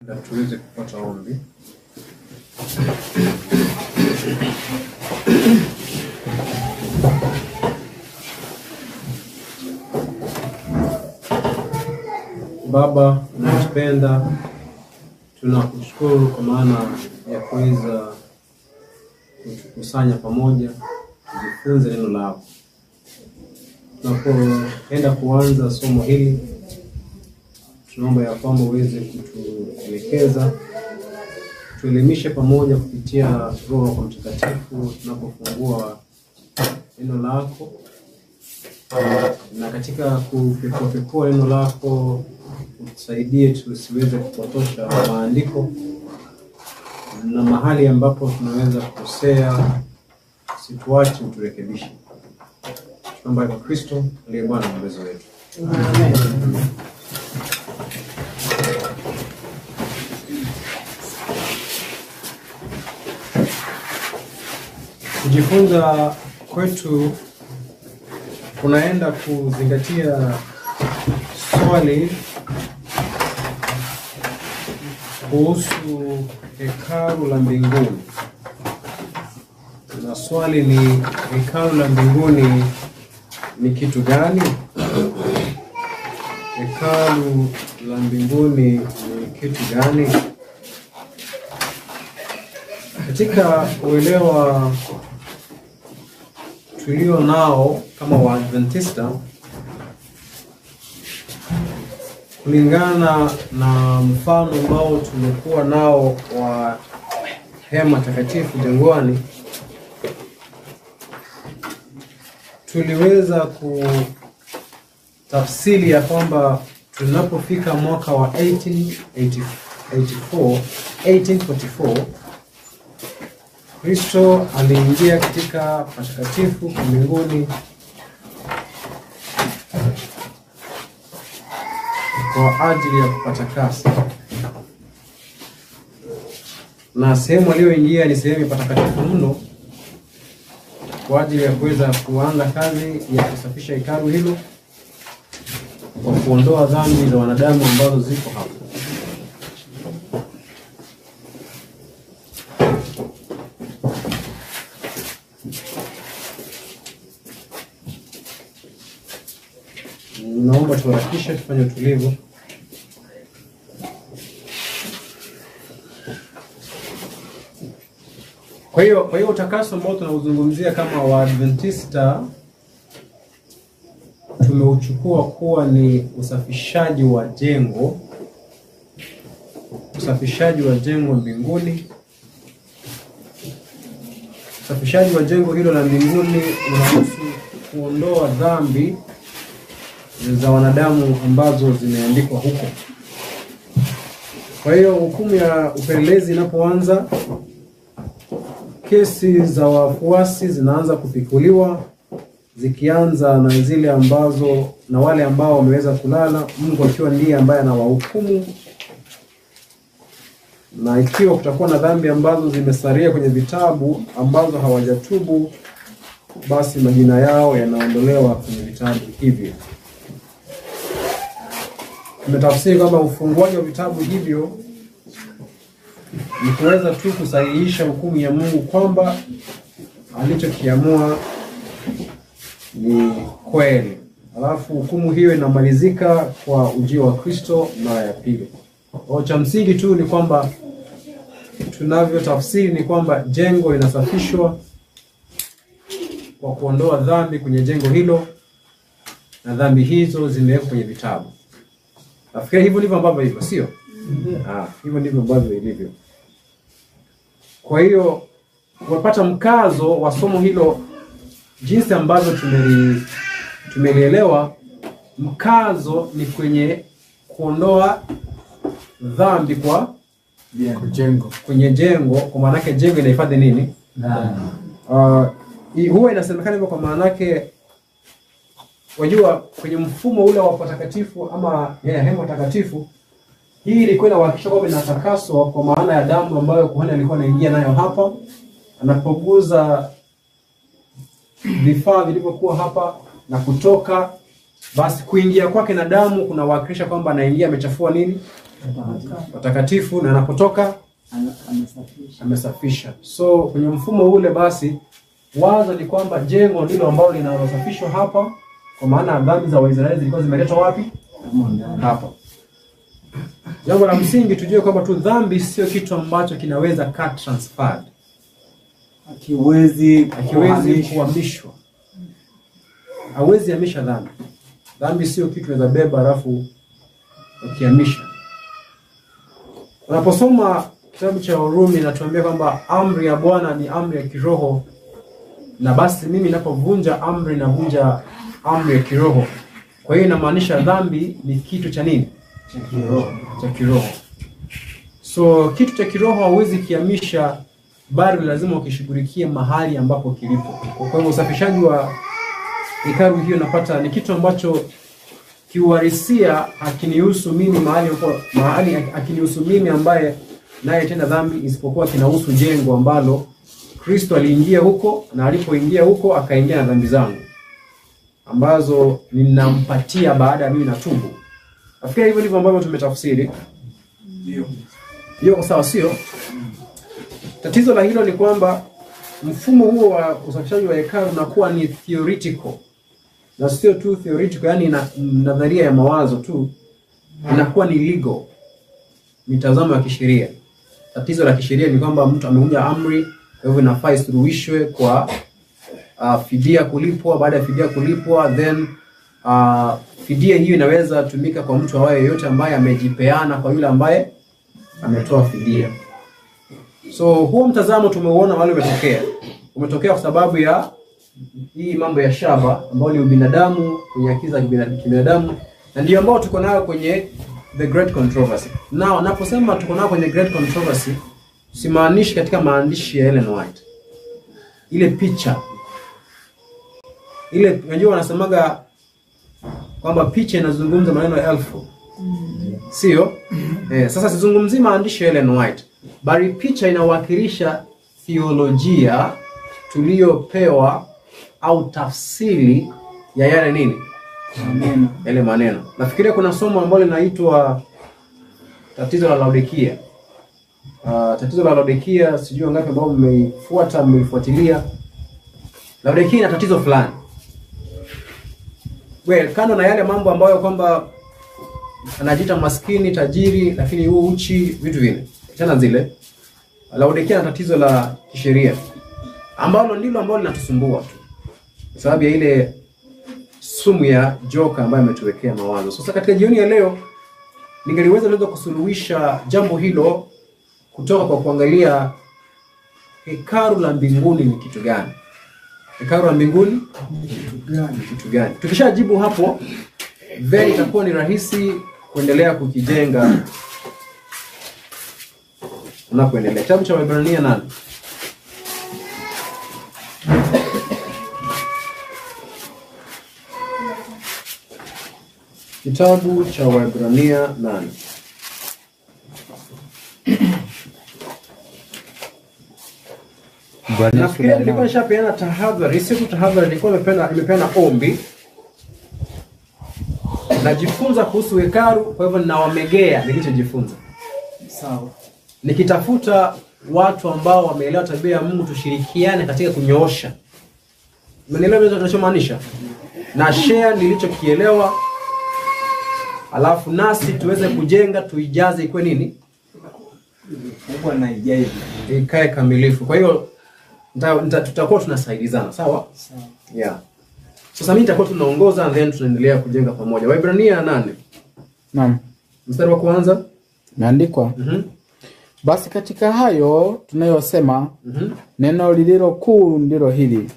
Na tuweze kupata ombi. Baba, tunakupenda, tunakushukuru kwa maana ya kuweza kutukusanya pamoja tujifunze neno lako. Tunapoenda kuanza somo hili, tunaomba ya kwamba uweze kutuelekeza, tuelimishe pamoja kupitia Roho Mtakatifu tunapofungua neno lako, na katika kupekua neno lako utusaidie tusiweze kupotosha maandiko, na mahali ambapo tunaweza kukosea situache uturekebishe. Tunaomba kwa Kristo aliye Bwana na Mwokozi wetu. Amen. Kujifunza kwetu kunaenda kuzingatia swali kuhusu hekalu la mbinguni. Na swali ni, hekalu la mbinguni ni kitu gani? Hekalu la mbinguni ni kitu gani? Katika uelewa tulio nao kama Waadventista, kulingana na mfano ambao tumekuwa nao wa hema takatifu jangwani, tuliweza kutafsiri ya kwamba tunapofika mwaka wa 1844 Kristo aliingia katika patakatifu mbinguni kwa ajili ya kupatakasa, na sehemu aliyoingia ni sehemu patakatifu mno kwa ajili ya kuweza kuanza kazi ya kusafisha hekalu hilo kwa kuondoa dhambi za wanadamu ambazo ziko hapo. Naomba tuharakishe, tufanye utulivu. Kwa hiyo utakaso ambao tunauzungumzia kama Waadventista tumeuchukua kuwa ni usafishaji wa jengo, mbinguni. Usafishaji wa jengo hilo la mbinguni unahusu kuondoa dhambi za wanadamu ambazo zimeandikwa huko. Kwa hiyo hukumu ya upelelezi inapoanza, kesi za wafuasi zinaanza kupikuliwa, zikianza na zile ambazo na wale ambao wameweza kulala, Mungu akiwa ndiye ambaye anawahukumu. Na ikiwa kutakuwa na dhambi ambazo zimesalia kwenye vitabu ambazo hawajatubu, basi majina yao yanaondolewa kwenye vitabu hivyo. Tumetafsiri kwamba ufunguaji wa vitabu hivyo ni kuweza tu kusahihisha hukumu ya Mungu kwamba alichokiamua ni kweli. Alafu hukumu hiyo inamalizika kwa ujio wa Kristo mara ya pili. Cha msingi tu ni kwamba tunavyotafsiri ni kwamba jengo linasafishwa kwa kuondoa dhambi kwenye jengo hilo, na dhambi hizo zimewekwa kwenye vitabu. Nafikiri hivyo ndivyo ambavyo hivyo, sio? Hivyo ndivyo ambavyo ilivyo. Kwa hiyo kupata mkazo wa somo hilo jinsi ambavyo tumelielewa, mkazo ni kwenye kuondoa dhambi kwa jengo. Kwenye jengo, kwa maana yake jengo inahifadhi nini? Huwa inasemekana hivyo kwa maana yake, wajua kwenye mfumo ule wa patakatifu ama hema takatifu, hii ilikuwa inahakikisha kwamba inatakaswa kwa maana ya damu ambayo kuhani alikuwa anaingia nayo hapa, anapoguza vifaa vilivyokuwa hapa na kutoka, basi kuingia kwake na damu kunawakilisha kwamba anaingia amechafua nini? watakatifu, na anapotoka amesafisha. So kwenye mfumo ule basi wazo ni kwamba jengo ndilo ambalo linalosafishwa hapa, kwa maana dhambi za Waisraeli zilikuwa zimeletwa wapi? Hapa. Jambo la msingi tujue kwamba tu dhambi sio kitu ambacho kinaweza cut transferred. Hakiwezi kuhamishwa. Hawezi hamisha dhambi. Dhambi sio kitu unaweza beba alafu ukihamisha. Unaposoma kitabu cha Warumi inatuambia kwamba amri ya Bwana ni amri ya kiroho, na basi mimi ninapovunja amri navunja amri ya kiroho. Kwa hiyo inamaanisha dhambi ni kitu cha nini? Cha kiroho. So kitu cha kiroho hauwezi kihamisha, bali lazima ukishughulikie mahali ambapo kilipo. Kwa hivyo usafishaji wa hekalu hiyo napata ni kitu ambacho kiuhalisia hakinihusu mimi mahali hakinihusu mimi ambaye naye tena dhambi, isipokuwa kinahusu jengo ambalo Kristo aliingia huko, na alipoingia huko akaingia na dhambi zangu ambazo ninampatia baada ya mimi natubu. Nafikiri hivyo ndivyo ambavyo tumetafsiri. Ndio. Hiyo sawa sio? Tatizo la hilo ni kwamba mfumo huo wa usafishaji wa hekalu unakuwa ni theoretical. Na sio tu theoretical, yani nadharia ya mawazo tu, inakuwa ni legal. Mitazamo ya kisheria. Tatizo la kisheria ni kwamba mtu amevunja amri, kwa hivyo inafaa isuluhishwe kwa fidia kulipwa. Baada ya fidia kulipwa, then fidia hiyo inaweza tumika kwa mtu awaye yote ambaye amejipeana kwa yule ambaye ametoa fidia. So huo mtazamo tumeuona wale umetokea kwa sababu ya hii mambo ya shaba ambao ni ubinadamu, kwenye akili za kibinadamu, na ndio ambao tuko nayo kwenye the great controversy. Now naposema tuko nayo kwenye great controversy, simaanishi katika maandishi ya Ellen White. Ile picha ile, unajua wanasemaga kwamba picha inazungumza maneno ya elfu. Sio? Sasa sizungumzi maandishi ya Ellen White, bali picha inawakilisha theolojia tuliyopewa au tafsiri ya yale nini? Maneno. Yale maneno. Nafikiria kuna somo ambalo linaitwa tatizo la Laodikia. Tatizo la Laodikia, sijui ngapi ambao mmeifuatilia. Laodikia ina tatizo fulani. Kando na yale mambo ambayo kwamba anajiita maskini, tajiri, lakini huo uchi, vitu vile. Tena zile. Laodikia ina tatizo la kisheria, ambalo ndilo ambalo linatusumbua tu, kwa sababu ya ile sumu ya joka ambayo ametuwekea mawazo. Sasa katika jioni ya leo ningeliweza kusuluhisha jambo hilo kutoka kwa kuangalia hekalu la mbinguni ni kitu gani? Hekalu la mbinguni ni kitu gani? Tukishajibu hapo, then itakuwa ni rahisi kuendelea kukijenga unapoendelea. Kitabu cha Waebrania 8. Kitabu cha Waebrania 8. Nafikiri nilikuwa nishapeana tahadhari, siku tahadhari nilikuwa nimepeana ombi. Najifunza kuhusu hekalu, kwa hivyo ninawamegea nilichojifunza. Sawa. Nikitafuta watu ambao wameelewa tabia ya Mungu tushirikiane katika kunyoosha. Umeelewa ninachomaanisha? Na share nilichokielewa, alafu nasi tuweze kujenga, tuijaze ikuwe nini? Mungu anaijaza ikae kamilifu. Kwa hiyo tutakuwa tunasaidizana, sawa? Sawa. Yeah. Sasa mimi nitakuwa tunaongoza, and then tunaendelea kujenga pamoja. Waebrania 8. Naam. Mstari wa kwanza imeandikwa. Basi katika hayo tunayosema, neno lililo kuu ndilo hili.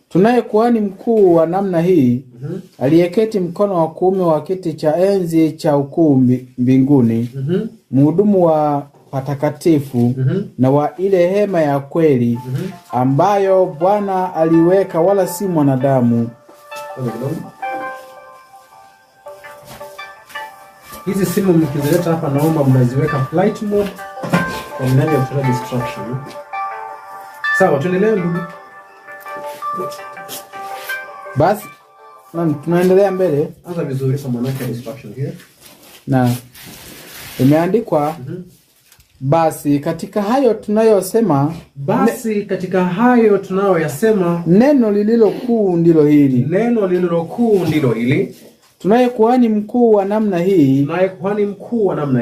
Tunaye kuhani mkuu wa namna hii, aliyeketi mkono wa kuume wa kiti cha enzi cha ukuu mbinguni, mhudumu wa patakatifu na wa ile hema ya kweli, ambayo Bwana aliweka wala si mwanadamu. Hizi simu mkizileta hapa naomba mnaziweka flight mode kwa minajili ya kutoa distraction. Sawa, tuendelee ndugu. Imeandikwa basi katika hayo tunayosema, katika hayo tunayoyasema, neno lililo kuu ndilo hili. Neno lililo kuu ndilo hili. Tunaye kuhani mkuu wa namna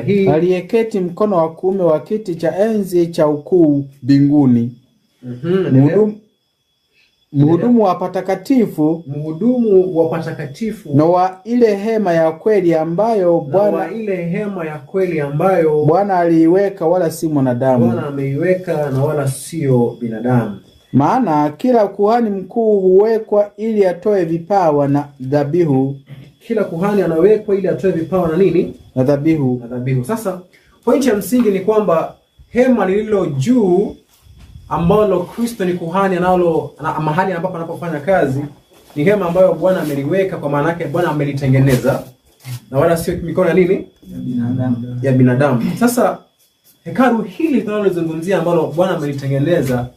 hii, aliyeketi mkono wa kuume wa kiti cha enzi cha ukuu mbinguni. Mhudumu wa patakatifu, na wa ile hema ya kweli ambayo Bwana aliiweka, wala si mwanadamu. Bwana ameiweka na wala sio binadamu. Maana kila kuhani mkuu huwekwa ili atoe vipawa na dhabihu. Kila kuhani anawekwa ili atoe vipawa na nini? Na dhabihu. Sasa pointi ya msingi ni kwamba hema lililo juu ambalo Kristo ni kuhani analo mahali ambapo anapofanya kazi, ni hema ambayo Bwana ameliweka, kwa maana yake Bwana amelitengeneza na wala sio mikono ya nini? Ya binadamu. Sasa hekalu hili tunalozungumzia ambalo Bwana amelitengeneza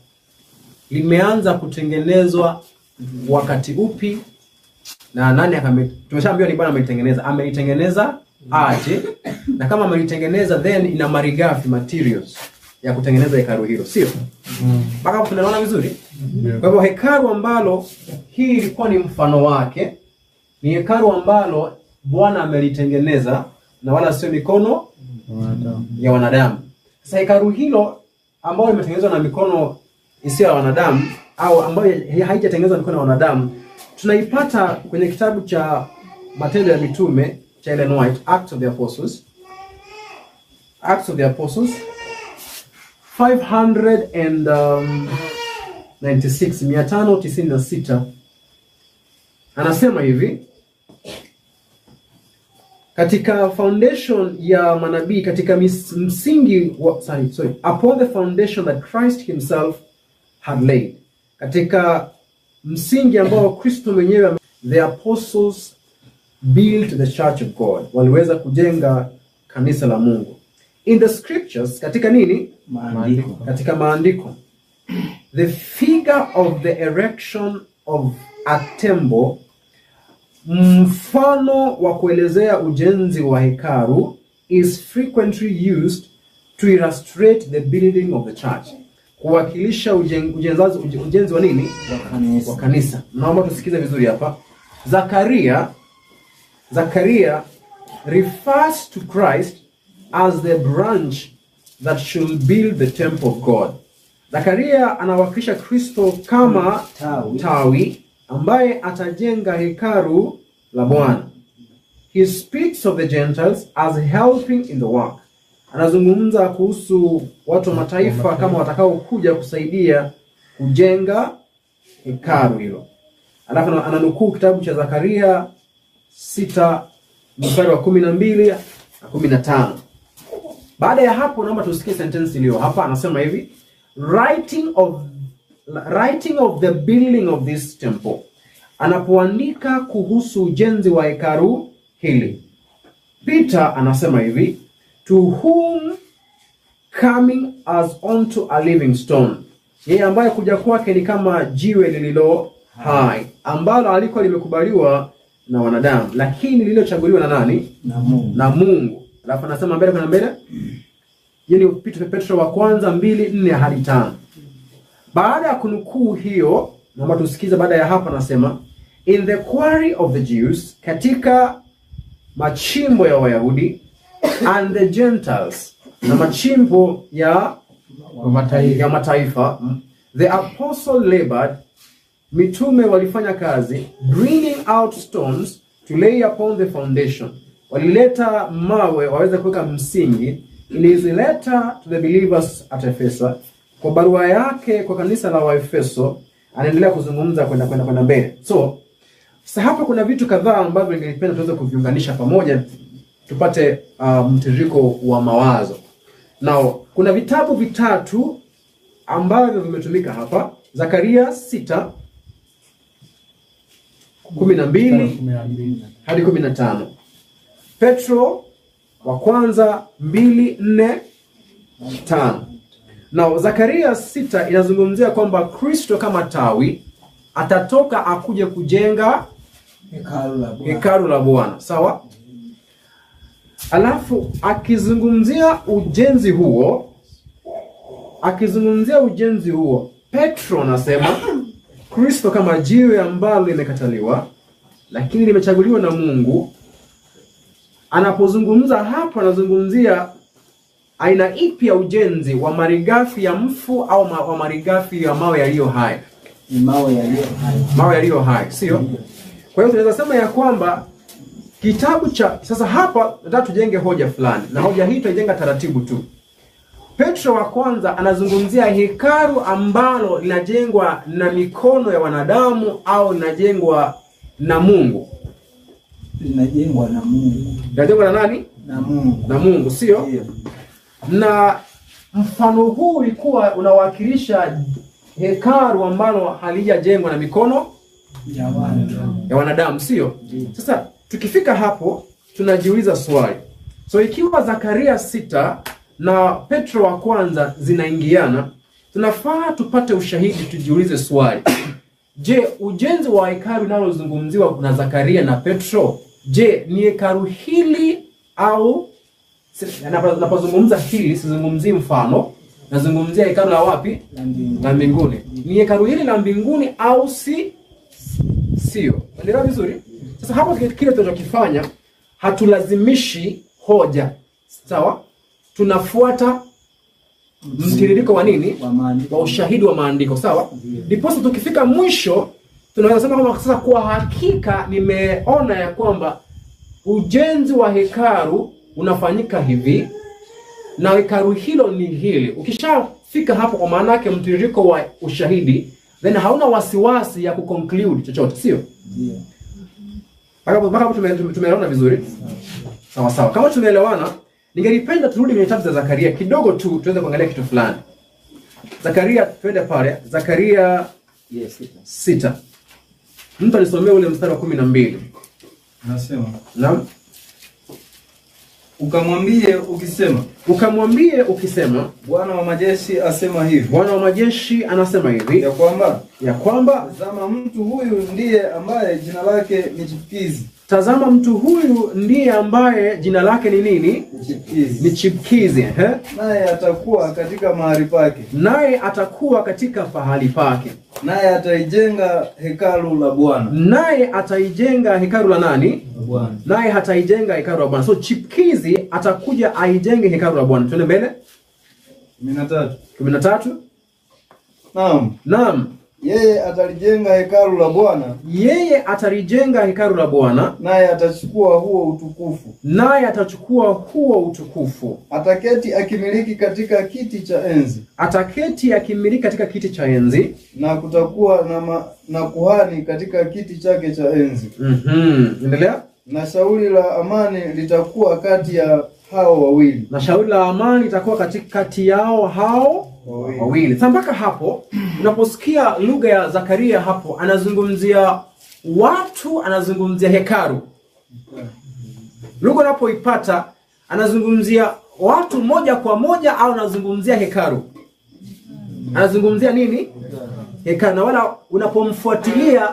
limeanza kutengenezwa wakati upi na nani tumeshaambiwa ni Bwana amelitengeneza. Amelitengeneza aje? Na kama amelitengeneza, then ina malighafi, materials ya kutengeneza hekalu hilo, sio? Mpaka hapo tunaona vizuri? Kwa hivyo hekalu ambalo hii ilikuwa ni mfano wake, ni hekalu ambalo Bwana amelitengeneza na wala sio mikono ya wanadamu. Sasa hekalu hilo ambalo limetengenezwa na mikono isiyo ya wanadamu, au ambayo haijatengenezwa na mikono ya wanadamu, tunaipata kwenye kitabu cha Matendo ya Mitume cha Ellen White, Acts of the Apostles. 596 anasema hivi, katika foundation ya manabii, katika msingi upon the foundation that Christ himself had laid, katika msingi ambao Kristo mwenyewe, the apostles built the church of God, waliweza kujenga kanisa la Mungu. In the scriptures, katika nini? Maandiko. Katika maandiko, the figure of the erection of a temple, mfano wa kuelezea ujenzi wa hekalu, is frequently used to illustrate the building of the church, kuwakilisha ujenzi wa nini? Wa kanisa. Naomba tusikize vizuri hapa. Zakaria refers to Christ as the branch that should build the temple of God. Zakaria anawakilisha Kristo kama tawi ambaye atajenga hekalu la Bwana. He speaks of the Gentiles as helping in the work. Anazungumza kuhusu watu wa mataifa kama watakao kuja kusaidia kujenga hekalu hilo. Alafu ananukuu kitabu cha Zakaria 6 mstari wa 12 na 15. Baada ya hapo naomba tusikie sentence iliyo hapa. Anasema hivi, writing of the building of this temple, anapoandika kuhusu ujenzi wa hekalu hili, Peter anasema hivi, to whom coming as unto a living stone, yeye ambaye kuja kwake ni kama jiwe lililo hai, ambalo alikuwa limekubaliwa na wanadamu, lakini lililochaguliwa na nani? Na Mungu. Alafu anasema mbele kuna mbele. Yeye ni Petro wa kwanza 2:4 hadi 5. Baada ya kunukuu hiyo, naomba tusikize baada ya hapa anasema, in the quarry of the Jews, katika machimbo ya Wayahudi, and the Gentiles, na machimbo ya mataifa, the apostle labored, mitume walifanya kazi, bringing out stones to lay upon the foundation, walileta mawe waweze kuweka msingi. In his letter to the believers at Ephesus, kwa barua yake kwa kanisa la Waefeso, anaendelea kuzungumza kwenda mbele. So hapa kuna vitu kadhaa ambavyo ningependa tuweze kuviunganisha pamoja tupate mtiririko wa mawazo. Now, kuna vitabu vitatu ambavyo vimetumika hapa. Zakaria 6:12 hadi 15. Petro wa kwanza 2:4-5. Now, Zakaria 6 inazungumzia kwamba Kristo kama tawi atatoka akuje kujenga hekalu la Bwana. Sawa? Alafu akizungumzia ujenzi huo, Petro anasema Kristo kama jiwe ambalo limekataliwa lakini limechaguliwa na Mungu. Anapozungumza hapa anazungumzia aina ipi ya ujenzi, wa malighafi ya mfu au wa malighafi ya mawe yaliyo hai? Mawe yaliyo hai, sio? Kwa hiyo tunaweza sema ya kwamba kitabu cha sasa hapa nataka tujenge hoja fulani, na hoja hii tutaijenga taratibu tu. Petro wa kwanza anazungumzia hekalu ambalo linajengwa na mikono ya wanadamu au linajengwa na Mungu? Linajengwa na Mungu. Linajengwa na nani? Na Mungu. Na Mungu, sio? Ndiyo. Na mfano huu ulikuwa unawakilisha hekalu ambalo halijajengwa na mikono ya wanadamu, sio? Sasa tukifika hapo tunajiuliza swali. So ikiwa Zakaria 6 na Petro wa kwanza zinaingiana, tunafaa tupate ushahidi, tujiulize swali. Je, ujenzi wa hekalu linalozungumziwa na Zakaria na Petro, je, ni hekalu hili au napozungumza hili sizungumzii mfano, nazungumzia hekalu la wapi? La mbinguni. Ni hekalu hili la mbinguni au sio? Unaelewa vizuri? Sasa hapo kile tunachokifanya, hatulazimishi hoja. Sawa? Tunafuata mtiririko wa nini? Wa ushahidi wa maandiko, sawa? Ndipo tukifika mwisho tunaweza sema kwamba sasa kwa hakika nimeona ya kwamba ujenzi wa hekalu unafanyika hivi na hekalu hilo ni hili. Ukishafika hapo, kwa maana yake mtiririko wa ushahidi, then hauna wasiwasi ya kuconclude chochote, sio? Ndio. Hapo tumeelewana vizuri? Sawa sawa. Kama tumeelewana, ningelipenda turudi kwenye kitabu cha Zakaria kidogo tu tuweze kuangalia kitu fulani. Zakaria, twende pale. Zakaria 6. Mtu alisomea ule mstari wa 12. Nasema. Naam. Ukamwambie ukisema, Bwana wa majeshi asema hivi. Bwana wa majeshi anasema hivi, ya kwamba tazama mtu huyu ndiye ambaye jina lake ni chipukizi. Tazama mtu huyu ndiye ambaye jina lake ni nini? Chipukizi. Ni chipukizi, Naye atakuwa katika mahali pake. Naye atakuwa katika pahali pake. Naye ataijenga hekalu la Bwana. Naye ataijenga hekalu la nani? Bwana. Naye hataijenga hekalu la Bwana. So chipukizi atakuja aijenge hekalu la Bwana. Twende mbele. 13. Naam. Yeye atalijenga hekalu la Bwana. Yeye atalijenga hekalu la Bwana. Naye atachukua huo utukufu. Naye atachukua huo utukufu. Ataketi akimiliki katika kiti cha enzi. Ataketi akimiliki katika kiti cha enzi. Na kutakuwa na kuhani katika kiti chake cha enzi. Endelea. Na shauri la amani litakuwa kati ya hao wawili. Na shauri la amani litakuwa katikati yao hao wawili. Sasa mpaka hapo unaposikia lugha ya Zakaria hapo, anazungumzia watu, anazungumzia hekalu. Lugha unapoipata anazungumzia watu moja kwa moja au anazungumzia hekalu? Anazungumzia nini? Hekalu. Na wala unapomfuatilia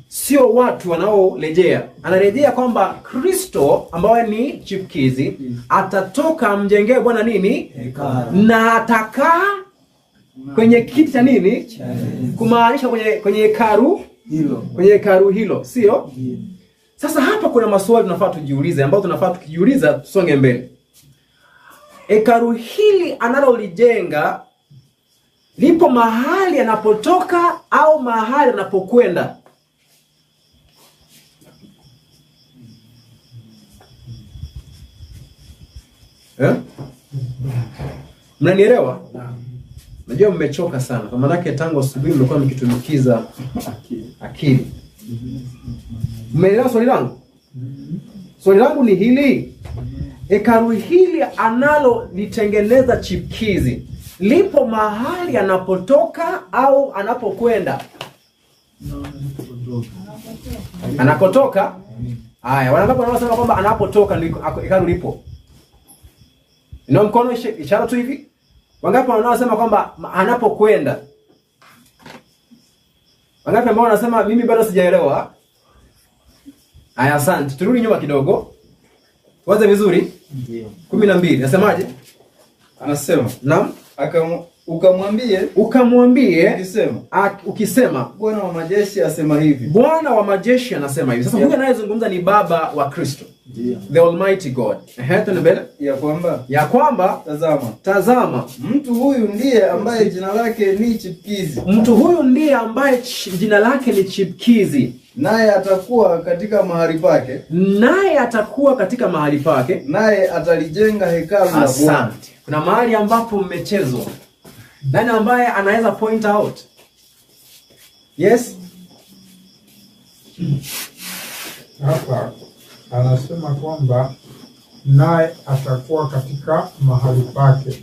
sio watu wanaorejea. Anarejea kwamba Kristo ambaye ni chipukizi atatoka amjengee Bwana nini? Hekalu. Na atakaa kwenye kiti cha nini? Kumaanisha kwenye hekalu hilo. Kwenye hekalu hilo, sio? Sasa hapa kuna maswali tunafaa tujiulize, ambayo tunafaa tukijiuliza tusonge mbele. Hekalu hili analolijenga lipo mahali anapotoka au mahali anapokwenda? Mnanielewa? Najua mmechoka sana. Kwa maana yake tangu asubuhi mmekuwa mkitumikiza akili. Mmeelewa swali langu? Swali langu ni hili. Hekalu hili analolitengeneza chipukizi lipo mahali anapotoka au anapokwenda? Anakotoka? Haya, wangapi wanasema kwamba anapotoka ndiko hekalu lipo? Ina mkono ishara tu hivi. Wangapi wanaosema kwamba anapokwenda? Wangapi ambao wanasema mimi bado sijaelewa? Haya, asante. Turudi nyuma kidogo. Tuanze vizuri. 12 nasemaje? Anasema, Naam, ukamwambie ukisema Bwana wa majeshi asema hivi. Bwana wa majeshi anasema hivi. Sasa huyu anayezungumza ni Baba wa Kristo. The Almighty God. Tuendelee. Ya kwamba tazama mtu huyu ndiye ambaye jina lake ni Chipkizi. Mtu huyu ndiye ambaye jina lake ni Chipkizi. Naye atakuwa katika mahali pake. Naye atalijenga hekalu la Bwana. Asante. Kuna mahali ambapo mmechezwa. Nani ambaye anaweza point out? Yes? Hapa anasema kwamba naye atakuwa katika mahali pake.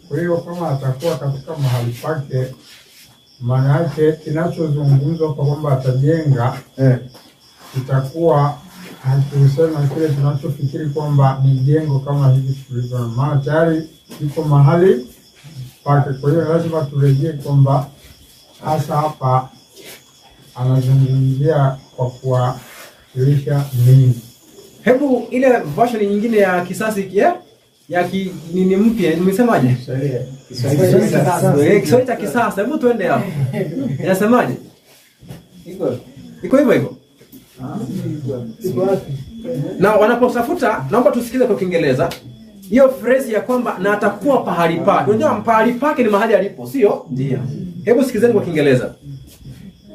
Kwa hiyo kama atakuwa katika mahali pake, maana yake kinachozungumzwa kwa kwamba atajenga itakuwa hakihusiana na kile tunachofikiri kwamba ni jengo kama hivi tulivyo, maana tayari iko mahali pake. Kwa hiyo lazima turejee kwamba hasa hapa anazungumzia kwa kuwakilisha nini. Hebu ile version nyingine ya kisasi nini mpya nimesemaje? Kiswahili cha kisasa. Hebu tuende hapo. Inasemaje? Iko hivyo. Na wanapotafuta, naomba tusikize kwa Kiingereza hiyo phrase ya kwamba na atakuwa pahali pake. Unajua pahali pake ni mahali alipo, sio? Ndio. Hebu sikizeni kwa Kiingereza.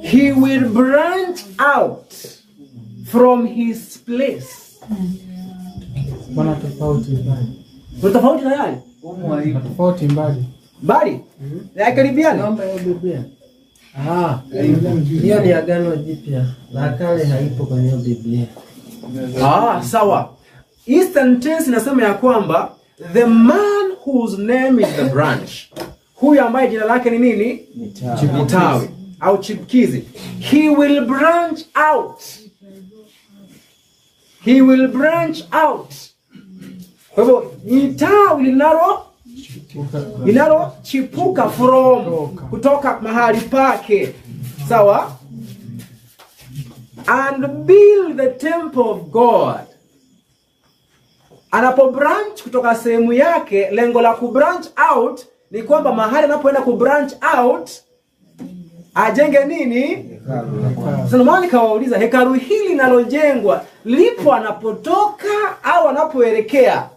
He will branch out from his place. Bwana tofauti mbali. Kuna tofauti na yale? Tofauti mbali. Mbali? Ya karibiani? Naomba hiyo Biblia. Hiyo ni Agano Jipya. La Kale haipo kwenye Biblia. Sawa. Eastern tense inasema ya kwamba the man whose name is the branch. Huyu ambaye jina lake ni nini? Ni tawi au chipkizi. He will branch out. He will branch out. Kwa hivyo ni tawi linalo chipuka kutoka mahali pake. Sawa? And build the temple of God. Anapo branch kutoka sehemu yake, lengo la kubranch out ni kwamba mahali anapoenda kubranch out ajenge nini? Sasa maana nikawauliza, hekalu hili linalojengwa lipo anapotoka au anapoelekea?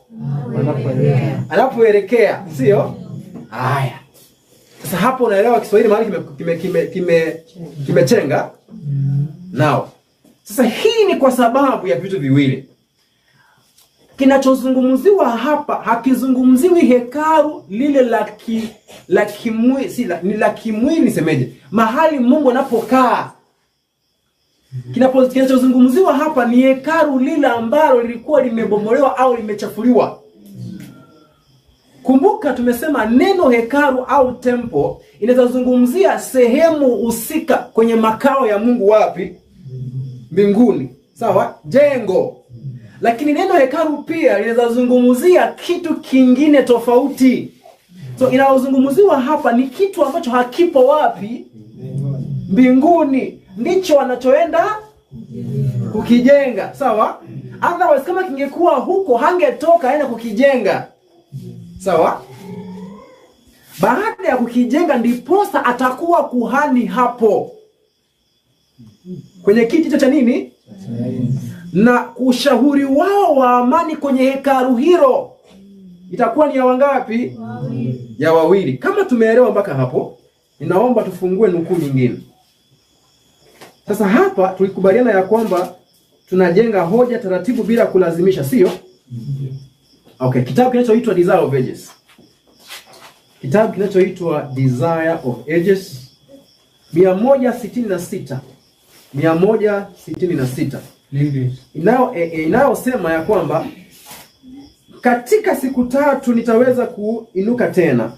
Anapoelekea, sio? Haya. Sasa hapo unaelewa Kiswahili mahali kimechenga. Now, sasa hii ni kwa sababu ya vitu viwili. Kinachozungumziwa hapa hakizungumziwi hekalu lile la kimwili, la kimwili nisemeje? Mahali Mungu anapokaa. Kinachozungumziwa hapa ni hekalu lile ambalo lilikuwa limebomolewa au limechafuliwa. Kumbuka tumesema neno hekalu au temple inazungumzia sehemu husika kwenye makao ya Mungu wapi? Mbinguni. Sawa? Jengo. Lakini neno hekalu pia linazungumzia kitu kingine tofauti. So inazungumziwa hapa ni kitu ambacho hakipo wapi? Mbinguni. Ndicho anachoenda kukijenga. Sawa? Otherwise kama kingekuwa huko hangetoka aenda kukijenga. Sawa? Baada ya kukijenga ndiposa atakuwa kuhani hapo. Kwenye kiti hicho cha nini? Na ushauri wao wa amani kwenye hekalu hilo itakuwa ni ya wangapi? Ya wawili. Kama tumeelewa mpaka hapo, ninaomba tufungue nukuu nyingine. Sasa hapa tulikubaliana ya kwamba tunajenga hoja taratibu bila kulazimisha, sio? Okay, kitabu kinachoitwa Desire of Ages. Kitabu kinachoitwa Desire of Ages 166. 166. Inayosema ya kwamba katika siku 3 nitaweza kuinuka tena.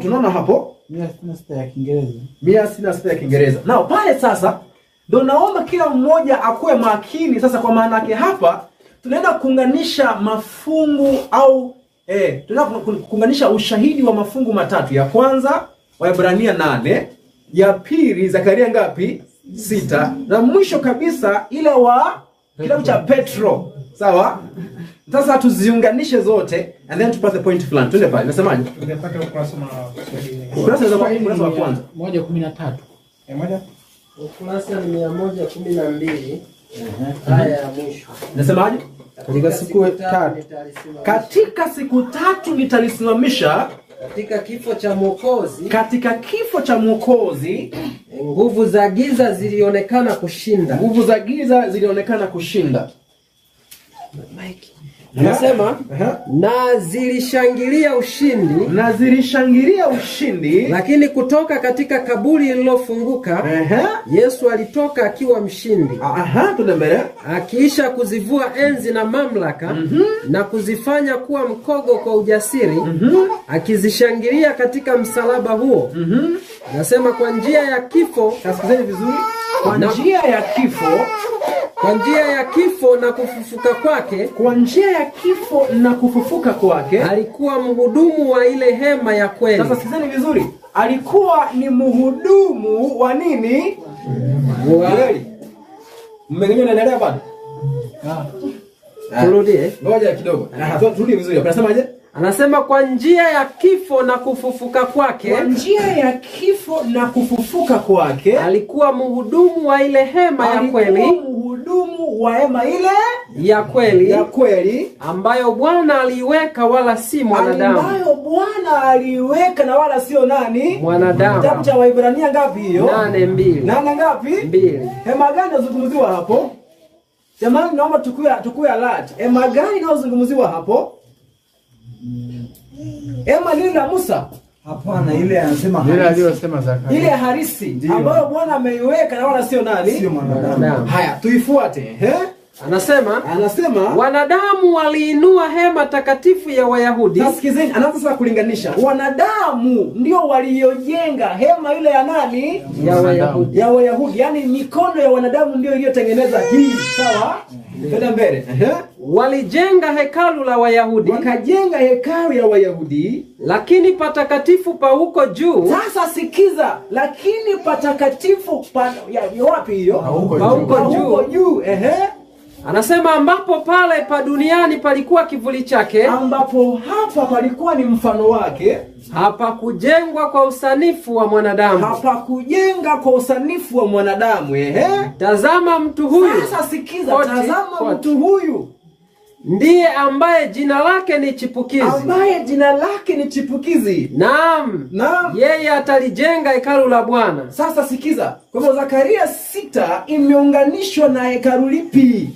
Tunaona hapo 166 ya Kiingereza. 166 ya Kiingereza. Nao pale sasa ndio naomba kila mmoja akuwe makini sasa, kwa maana yake hapa tunaenda kuunganisha mafungu au tunaenda kuunganisha ushahidi wa mafungu matatu. Ya kwanza Waebrania 8, ya pili Zakaria ngapi? 6, na mwisho kabisa ile wa Kitabu cha Petro. Sawa? Sasa tuziunganishe zote and then tupate point fulani. Twende pale. Nasemaje? Ungepata ukurasa Ukurasa wa kwanza. 113. Moja. Ukurasa ni 112. Aya ya mwisho. Nasemaje? Katika siku tatu. Katika siku 3 nitalisimamisha Katika kifo cha Mwokozi, katika kifo cha Mwokozi, nguvu za giza zilionekana kushinda. nguvu za giza zilionekana kushinda. Anasema na zilishangilia ushindi, Na zilishangilia ushindi. lakini kutoka katika kaburi lililofunguka Yesu alitoka akiwa mshindi, Twende mbele. akiisha kuzivua enzi na mamlaka na kuzifanya kuwa mkogo kwa ujasiri, akizishangilia katika msalaba huo. Anasema kwa njia ya kifo, Kasikizeni vizuri. Kwa njia ya kifo, kwa njia ya kifo na kufufuka kwake, kwa njia ya kifo na kufufuka kwake, alikuwa mhudumu wa ile hema ya kweli. sasa sikizeni vizuri. Alikuwa ni mhudumu wa nini? Kweli. Mmeng'enyo unaendelea bado? Turudie. Ngoja kidogo. Turudie vizuri. Unasemaje? Anasema kwa njia ya kifo na kufufuka kwake, Kwa njia ya kifo na kufufuka kwake, alikuwa mhudumu wa ile hema ya alikuwa kweli, mhudumu wa hema ile ya kweli ya kweli ambayo Bwana aliiweka wala si mwanadamu. ambayo Bwana aliweka na wala sio nani? Mwanadamu. Kitabu cha Waebrania ngapi hiyo? 8:2. Nane ngapi? 2. Hema gani inazungumziwa hapo? Jamani, naomba tukue alert. Hema gani inazungumziwa hapo? Hema lile la Musa? Hapana, ile anasema Ile aliyosema Zakaria. Ile harisi ambayo Bwana ameiweka na wala sio nani? sio mwanadamu. Mwanadamu. Haya, tuifuate. Anasema wanadamu waliinua hema takatifu ya Wayahudi. Sikizeni, anaanza sasa kulinganisha. Wanadamu ndio waliojenga hema ile ya nani? Ya Wayahudi. Ya Wayahudi. Yaani mikono ya wanadamu ndio iliyotengeneza hii. Sawa? Twende mbele. Walijenga hekalu la Wayahudi. Wakajenga hekalu ya Wayahudi, lakini patakatifu pa huko juu. Sasa sikiza, lakini patakatifu ya wapi hiyo? Pa huko juu. Anasema ambapo pale pa duniani palikuwa kivuli chake, ambapo hapa palikuwa ni mfano wake, hapakujengwa kwa usanifu wa mwanadamu. Hapakujenga kwa usanifu wa mwanadamu. Tazama mtu huyu. Sasa sikiza, tazama mtu huyu ndiye ambaye jina lake ni chipukizi. Ambaye jina lake ni chipukizi. Naam. Yeye atalijenga hekalu la Bwana. Sasa sikiza. Kwa hivyo Zakaria 6 imeunganishwa na hekalu lipi?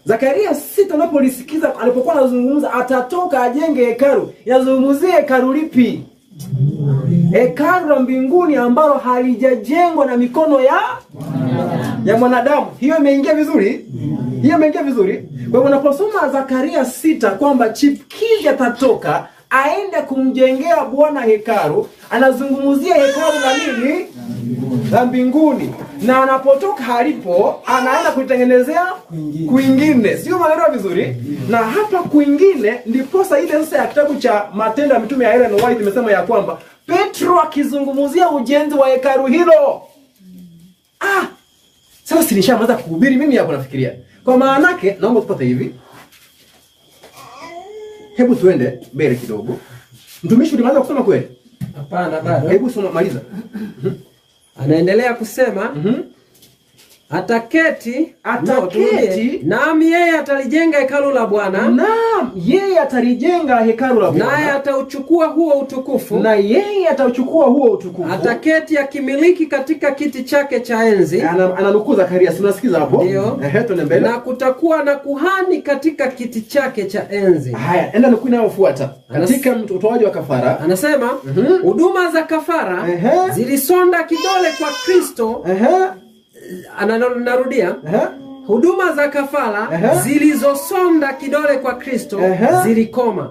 Zakaria 6 unapolisikiza alipokuwa anazungumza atatoka ajenge hekalu, yazungumzie hekalu lipi? Hekalu la mbinguni ambalo halijajengwa na mikono ya mwanadamu. Hiyo imeingia vizuri? Hiyo imeingia vizuri? Kwa hivyo unaposoma Zakaria 6 kwamba chipukizi atatoka aende kumjengea Bwana hekalu, anazungumzia hekalu la nini? La mbinguni. Na anapotoka halipo, anaenda kuitengenezea kwingine. Sio maneno vizuri? Na hapa kwingine ndiposa ile sasa ya kitabu cha Matendo ya Mitume ya Ellen White imesema ya kwamba Petro akizungumzia ujenzi wa hekalu hilo. Sasa sinishaanza kuhubiri mimi hapo nafikiria. Kwa maana yake naomba tupate hivi. Hebu tuende mbele kidogo. Mtumishi ulimaliza kusoma kweli? Hapana bado. Hebu soma maliza. Anaendelea kusema ataketi. Naam, yeye atalijenga hekalu la Bwana. Naam, yeye atalijenga hekalu la Bwana. Naye atauchukua huo utukufu. Na yeye atauchukua huo utukufu. Ataketi akimiliki katika kiti chake cha enzi. Ananukuu Zakaria, unasikiza hapo? Ndio. Tuende mbele. Na kutakuwa na kuhani katika kiti chake cha enzi. Haya, enda nukuu inayofuata. Katika utoaji wa kafara. Anasema huduma za kafara zilisonda kidole kwa Kristo. Narudia. Huduma za kafara zilizosonda kidole kwa Kristo zilikoma.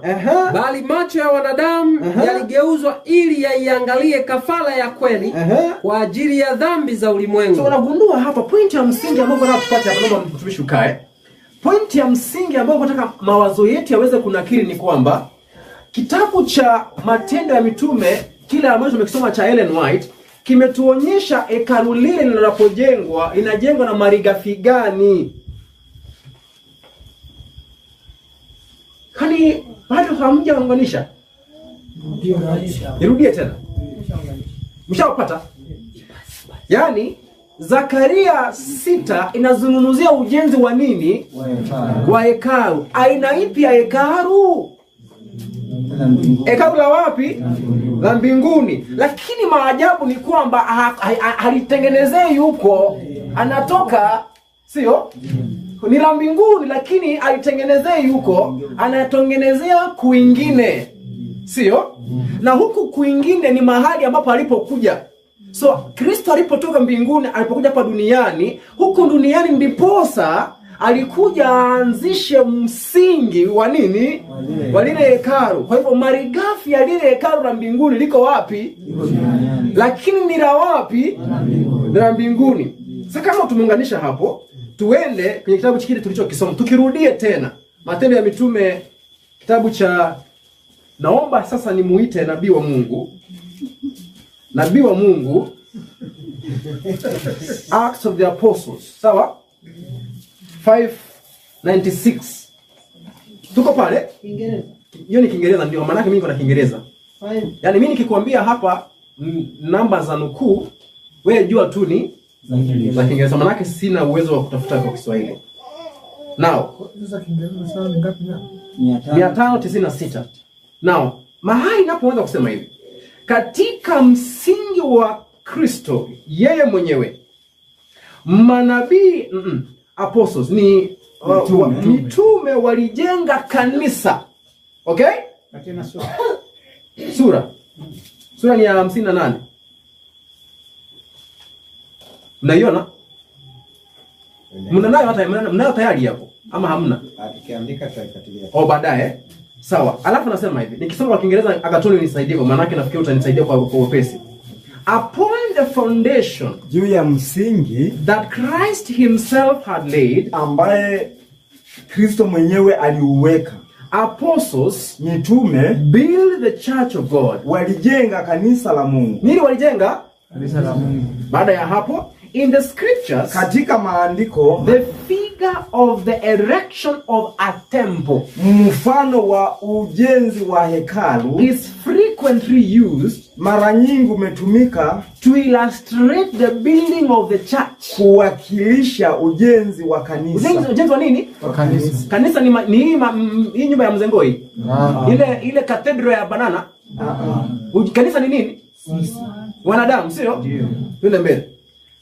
Bali macho ya wanadamu yaligeuzwa ili yaiangalie kafara ya kweli kwa ajili ya dhambi za ulimwengu. So unagundua hapa point ya msingi ambayo nataka tupate hapa, naomba mtumishi ukae. Point ya msingi ambayo nataka mawazo yetu yaweze kunakiri ni kwamba kitabu cha Matendo ya Mitume kile ambacho tumekisoma cha Ellen White kimetuonyesha hekalu lile linapojengwa linajengwa na malighafi gani. Kani bado hamjaunganisha? Nirudie tena. Mshapata? Yaani Zakaria 6 inazungumzia ujenzi wa nini? Wa hekalu. Aina ipi ya hekalu? Hekalu la wapi? La mbinguni. Lakini maajabu ni kwamba halitengenezei huko, anatoka, sio? Ni la mbinguni lakini alitengenezei huko, anatengenezea kuingine, sio? Na huku kuingine ni mahali ambapo alipokuja. So Kristo alipotoka mbinguni, alipokuja hapa duniani, huku duniani ndiposa alikuja aanzishe msingi wa nini? Wa lile hekalu. Kwa hivyo malighafi ya lile hekalu la mbinguni liko wapi? Lakini ni la wapi? Ni la mbinguni. Sasa kama tumeunganisha hapo, tuende kwenye kitabu kile tulichokisoma. Tukirudie tena Matendo ya Mitume, kitabu cha, naomba sasa nimuite nabii wa Mungu. Nabii wa Mungu, Acts of the Apostles, sawa? 5:96. Tuko pale? Kiingereza. Hiyo ni Kiingereza, ndio maana yake mimi niko na Kiingereza. Yaani mimi nikikwambia hapa namba za nukuu, wewe jua tu ni za Kiingereza, maana yake sina uwezo wa kutafuta kwa Kiswahili. Now, Sasa Kiingereza sawa ni ngapi na? 596. Now, mahali ninapoanza kusema hivi, katika msingi wa Kristo yeye mwenyewe, manabii apostles ni mitume walijenga kanisa. Okay? Sura ni ya 58. Mnaiona? Mnayo hata mnayo tayari hapo ama hamna? Tukiandika tutaikatilia. Baadaye. Sawa. Alafu nasema hivi, nikisoma kwa Kiingereza Agatoni unisaidie, kwa maana yake nafikiri utanisaidia kwa upesi. Upon the foundation, juu ya msingi that Christ himself had laid, ambaye Kristo mwenyewe aliuweka, apostles, mitume, build the church of God. Walijenga kanisa la Mungu. Nini walijenga? Kanisa la Mungu. Baada ya hapo, in the scriptures, katika maandiko, the figure of the erection of a temple, mfano wa ujenzi wa hekalu, is frequently used, mara nyingi umetumika, to illustrate the building of the church, kuwakilisha ujenzi wa kanisa. Ujenzi wa nini? Wa kanisa. Kanisa ni hii nyumba ya Mzengoi. Ile cathedral ya banana. Kanisa ni nini? Wanadamu, sio? Ndio. Twende mbele.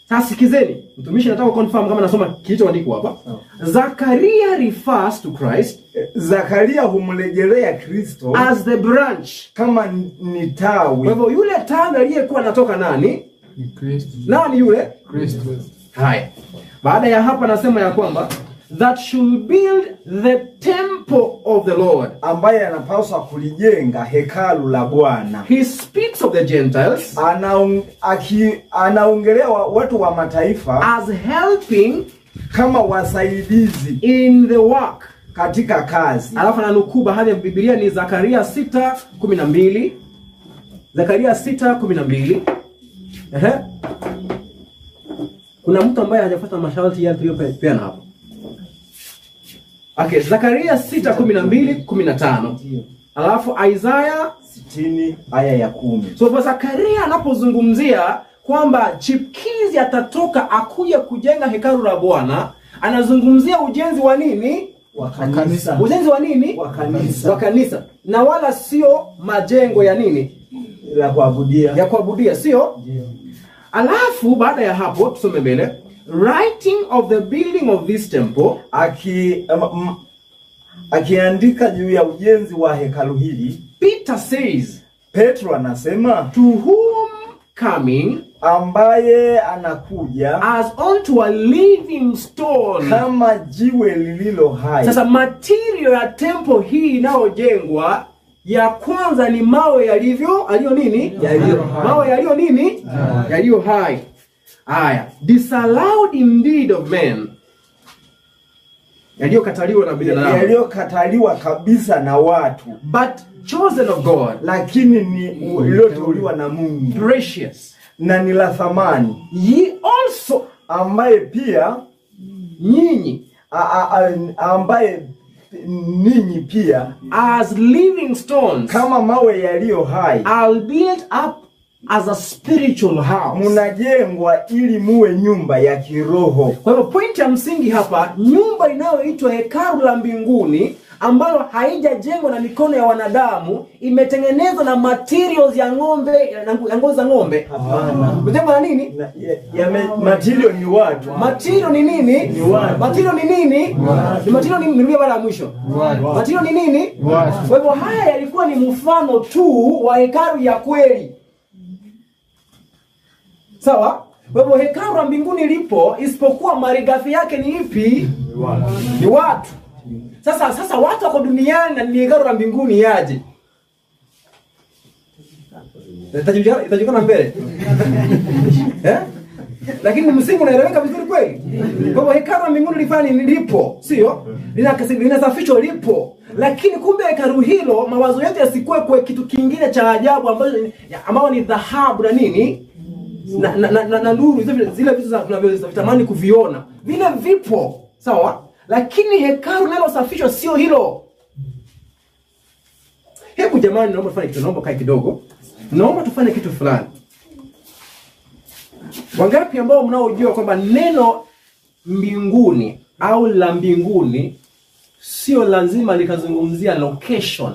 Sasa sikizeni, mtumishi nataka confirm kama nasoma kilichoandikwa hapa. Zakaria refers to Christ. Zakaria humrejelea Kristo as the branch, kama ni tawi. Kwa hivyo yule tawi aliyekuwa anatoka nani? Ni Kristo. Nani yule? Kristo. Haya. Baada ya hapa nasema ya kwamba that should build the temple of the Lord, ambaye anapaswa kulijenga hekalu la Bwana. He speaks of the Gentiles, anaongelea watu wa mataifa as helping, kama wasaidizi in the work, katika kazi. Alafu ananukuu baadhi ya Biblia ni Zakaria 6:12. Zakaria 6:12. Kuna mtu ambaye hajafuata masharti yale tuliyopeana hapo. Okay, Zakaria 6:12-15. Alafu Isaiah 60 aya ya 10. So Zakaria anapozungumzia kwamba chipkizi atatoka akuja kujenga hekalu la Bwana, anazungumzia ujenzi wa nini? Wa kanisa. Ujenzi wa nini? Wa kanisa. Wa kanisa. Na wala sio majengo ya nini? La kuabudia. Ya kuabudia, sio? Ndio. Alafu baada ya hapo tusome mbele. Writing of the building of this temple, akiandika juu ya ujenzi wa hekalu hili, Peter says, Petro anasema, to whom coming, ambaye anakuja as unto a living stone, kama jiwe lililo hai. Sasa material ya temple hii inayojengwa ya kwanza ni mawe yaliyo nini? Mawe yaliyo nini? Yaliyo hai. Haya, disallowed indeed of men, yaliyokataliwa na binadamu, yaliyokataliwa kabisa na watu, but chosen of God, lakini ni iliyoteuliwa na Mungu, precious. na ni la thamani, ye also, ambaye pia nyinyi, ambaye ninyi pia as living stones, kama mawe yaliyo hai, are built up as a spiritual house. mnajengwa ili muwe nyumba ya kiroho. Kwa hivyo point ya msingi hapa, nyumba inayoitwa hekalu la mbinguni ambalo haijajengwa na mikono ya wanadamu, imetengenezwa na materials ya ng'ombe, ya ngozi za ng'ombe. Mjengwa na nini? Material ni watu. Material ni nini? Material ni nini? Ni material ni nini baada ya mwisho? Material ni nini? Kwa hivyo haya yalikuwa ni mfano tu wa hekalu ya kweli. Sawa? Kwa hivyo hekalu la mbinguni lipo, isipokuwa malighafi yake ni ipi? Ni watu. Sasa watu wako duniani na ni hekalu la mbinguni yaje? Itajulikana mbele. Lakini msingi unaeleweka vizuri kweli? Kwa hivyo hekalu la mbinguni lifanye lipo, sio? Linasafishwa lipo. Lakini kumbe hekalu hilo mawazo yote yasikuwe kwa kitu kingine cha ajabu ambao ni dhahabu na nini? Na nuru, zile vitu tunavyotamani kuviona. Vile vipo, sawa? Lakini hekalu linalosafishwa sio hilo. Hebu jamani, naomba tufanye kitu, naomba kae kidogo. Naomba tufanye kitu fulani. Wangapi ambao mnaojua kwamba neno mbinguni au la mbinguni sio lazima likazungumzia location.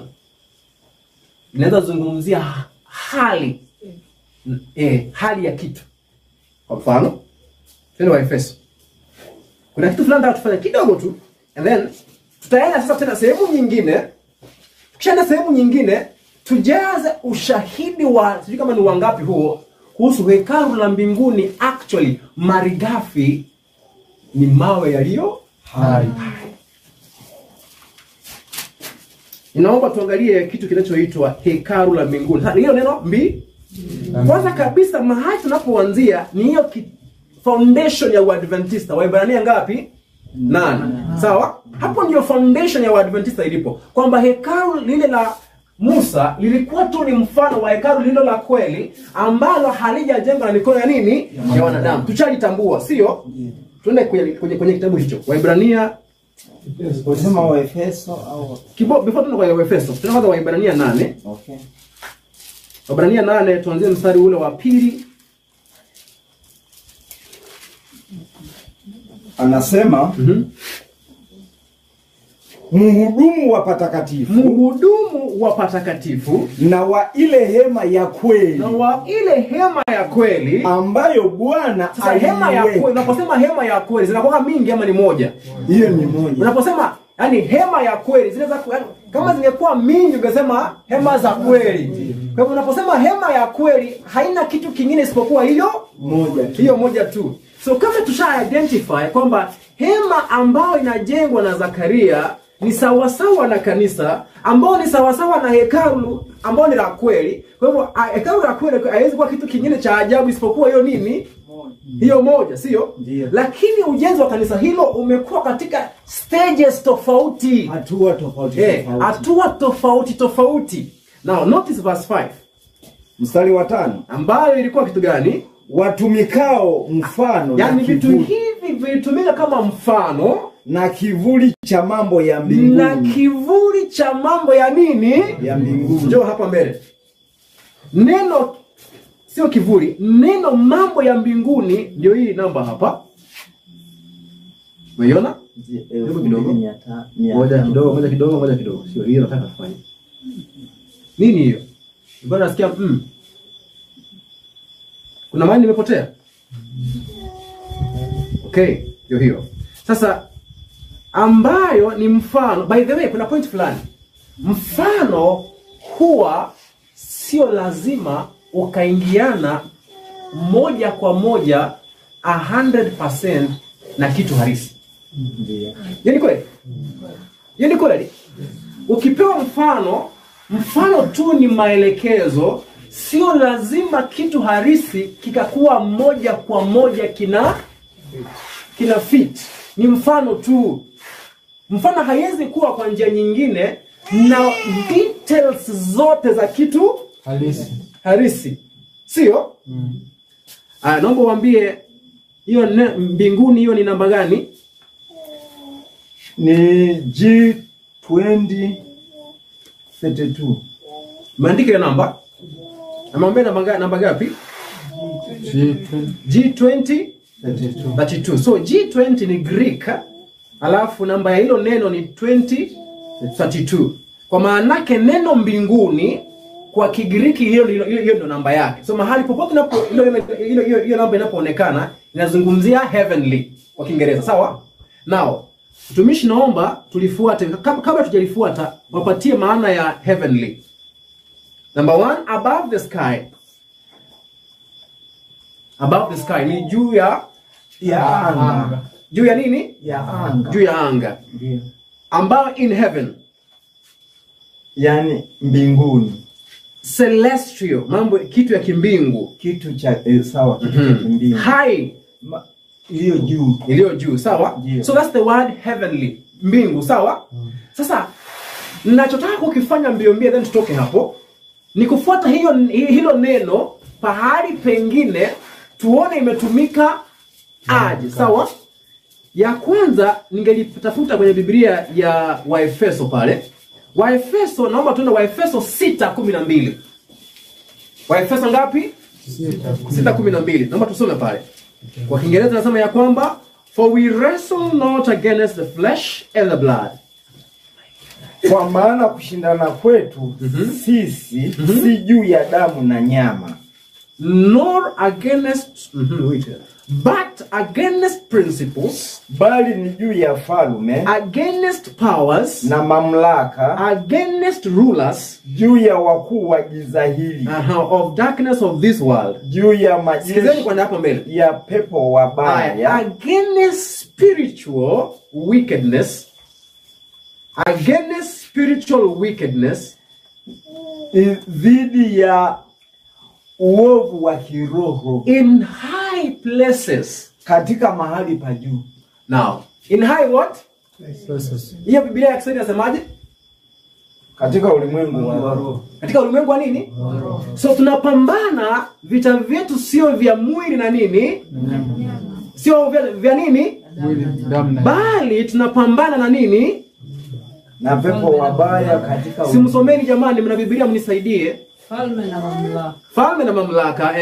Linaweza zungumzia hali. Hali ya kitu. Kwa mfano, tena Waefeso. Kuna kitu fulani nataka tufanye kidogo tu, and then tutaenda sasa tena sehemu nyingine. Kisha sehemu nyingine tujaze ushahidi wa sijui kama ni wangapi huo kuhusu hekalu la mbinguni. Actually malighafi ni mawe yaliyo hai. Ninaomba tuangalie kitu kinachoitwa hekalu la mbinguni. Sasa hilo neno kwanza kabisa mahali tunapoanzia ni hiyo foundation ya Waadventista. Waebrania ngapi? 8. Sawa? Hapo ndio foundation ya Waadventista ilipo. Kwamba hekalu lile la Musa lilikuwa tu ni mfano wa hekalu lilo la kweli ambalo halijajengwa na mikono ya nini? Ya wanadamu. Tuchalitambua, sio? Tuende kwenye kitabu hicho. Waebrania Unasema Waefeso au before tuende kwa Waefeso, tunaanza Waebrania 8. Okay. Waebrania 8 tuanzie mstari ule wa 2. Anasema mhudumu wa patakatifu, mhudumu wa patakatifu na wa ile hema ya kweli, na wa ile hema ya kweli ambayo Bwana hema ya kweli. Unaposema hema ya kweli zinakuwa mingi ama ni moja? Hiyo ni moja. Unaposema yani hema ya kweli zinaweza kama zingekuwa mingi ungesema hema za kweli. Kwa hivyo unaposema hema ya kweli haina kitu kingine isipokuwa hiyo moja tu. Hiyo moja tu. So kama tusha identify kwamba hema ambayo inajengwa na Zakaria ni sawasawa na kanisa, ambao ni sawasawa na hekalu ambao ni la kweli. Kwa hivyo hekalu la kweli haiwezi kuwa kitu kingine cha ajabu isipokuwa hiyo nini? Hiyo moja, sio? Lakini ujenzi wa kanisa hilo umekuwa katika stages tofauti, hatua tofauti hatua tofauti. Now notice verse 5. Mstari wa 5. Ambayo ilikuwa kitu gani? Watumikao mfano, yani vitu hivi vilitumika kama mfano na kivuli cha mambo ya mbinguni. Na kivuli cha mambo ya nini? Ya mbinguni. Njoo hapa mbele. Neno sio kivuli, neno mambo ya mbinguni ndio hii namba hapa. Umeona? Hebu kidogo. Ngoja kidogo. Sio hiyo nataka kufanya. Nini hiyo? Bwana nasikia kuna mahali nimepotea. Okay, hiyo. Sasa ambayo ni mfano. By the way, kuna point fulani. Mfano huwa sio lazima ukaingiana moja kwa moja 100% na kitu halisi. Ndiyo. Yaani kweli? Ukipewa mfano tu ni maelekezo, sio lazima kitu halisi kikakuwa moja kwa moja kina fit. Ni mfano tu. Mfano haiwezi kuwa kwa njia nyingine na details zote za kitu halisi. Sio? Naomba uambie hiyo mbinguni hiyo ni namba gani? Ni G2032. Maandike hiyo namba. Amwambie namba gapi? G2032. So G20 ni Greek, alafu namba ya hilo neno ni 2032. Kwa maana yake neno mbinguni kwa Kigiriki hiyo ndio namba yake. So mahali popote hiyo namba inapoonekana inazungumzia heavenly kwa Kiingereza, sawa? Now, mtumishi naomba tulifuate, kabla tujalifuata wapatie maana ya heavenly. Number 1, above the sky. Above the sky ni juu ya anga. Juu ya nini? Ya anga. Juu ya anga. Ndio. Ambao in heaven. Yani mbinguni. Celestial, mambo kitu ya kimbingu. Kitu cha sawa, kitu cha kimbingu. High, iliyo juu. Iliyo juu, sawa? Yeah. So that's the word heavenly. Mbingu, sawa? Sasa ninachotaka kukifanya mbio then tutoke hapo ni kufuata hilo neno pahali pengine tuone imetumika aje, sawa? Ya kwanza ningelitafuta kwenye Biblia ya Waefeso pale. Waefeso, naomba tuende Waefeso 6:12. Waefeso ngapi? 6:12. Naomba tusome pale. Kwa Kiingereza nasema ya kwamba for we wrestle not against the flesh and the blood. Kwa maana kushindana kwetu sisi si juu ya damu na nyama, Nor against but against principles, bali ni juu ya falme against powers, na mamlaka, against rulers juu ya wakuu wa giza hili, of darkness of this world. juu ya Sikizeni majeshi kwa hapa mbele. ya pepo wabaya, Against spiritual wickedness. Against spiritual wickedness. dhidi ya uovu wa kiroho In high places. katika mahali pa juu. Now, in high what? Hiyo Biblia ya Kiswahili inasemaje? Katika ulimwengu wa roho. Katika ulimwengu wa nini? So tunapambana, vita vyetu sio vya mwili na nini? Sio vya nini? Bali tunapambana na nini? Na pepo wabaya katika Simsomeni jamani, mna Biblia mnisaidie. Falme na mamlaka. Falme na mamlaka,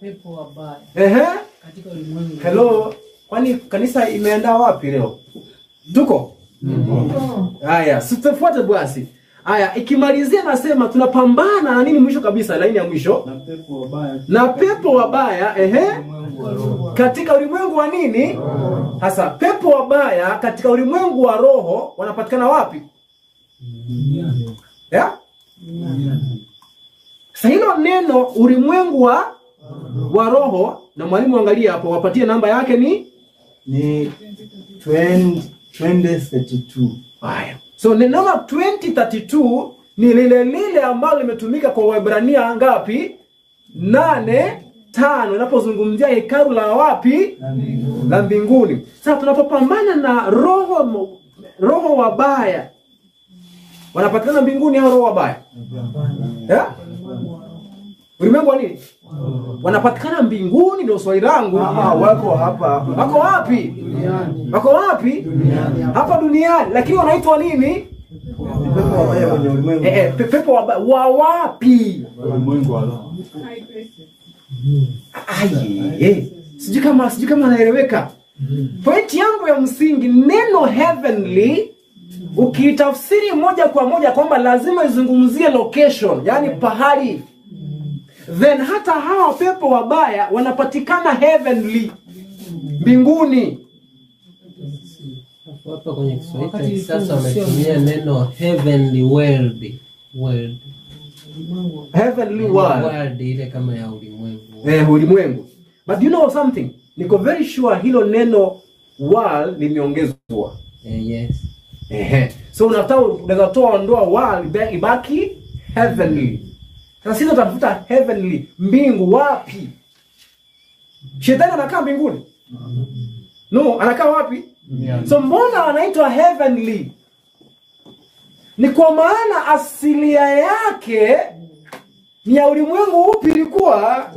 Pepo wabaya. Katika ulimwengu. Hello. Kwani kanisa imeandaa wapi leo? Tuko? Haya, sitafuata basi. Haya, ikimalizia nasema tunapambana na nini mwisho kabisa, laini ya mwisho? Na pepo wabaya, katika ulimwengu wa nini? Hasa pepo wabaya katika ulimwengu wa roho wanapatikana wapi? Ya? Sasa hilo neno ulimwengu wa roho, na mwalimu angalia hapo, wapatie namba yake ni 2032. Haya. So neno 2032 ni lile ambalo limetumika kwa Waebrania ngapi? 8:5 inapozungumzia hekalu la wapi? La mbinguni. Sasa tunapopambana na roho wabaya, wanapatikana mbinguni hao roho wabaya? Ulimwengu wa nini? Wanapatikana mbinguni, ndio swali langu. Wako hapa. Wako wapi? Duniani. Wako wapi? Duniani. Hapa duniani. Lakini wanaitwa nini? Pepo wabaya kwenye ulimwengu. Pepo wabaya wa wapi? Ulimwengu wa roho. Sijui kama naeleweka. Point yangu ya msingi, neno heavenly ukitafsiri moja kwa moja kwamba lazima izungumzie location, yani pahali, then hata hawa pepo wabaya wanapatikana heavenly, mbinguni. Hapa kwenye Kiswahili sasa wametumia neno heavenly world. Heavenly world. World ile kama ya ulimwengu. Ulimwengu. But you know something? Niko very sure hilo neno world limeongezwa. Yes. So unaweza toa ondoa world ibaki heavenly. Sasa sisi tutafuta heavenly, mbingu wapi? Shetani anakaa mbinguni? No, anakaa wapi? So mbona anaitwa heavenly? Ni kwa maana asilia yake ni ya ulimwengu upi ilikuwa?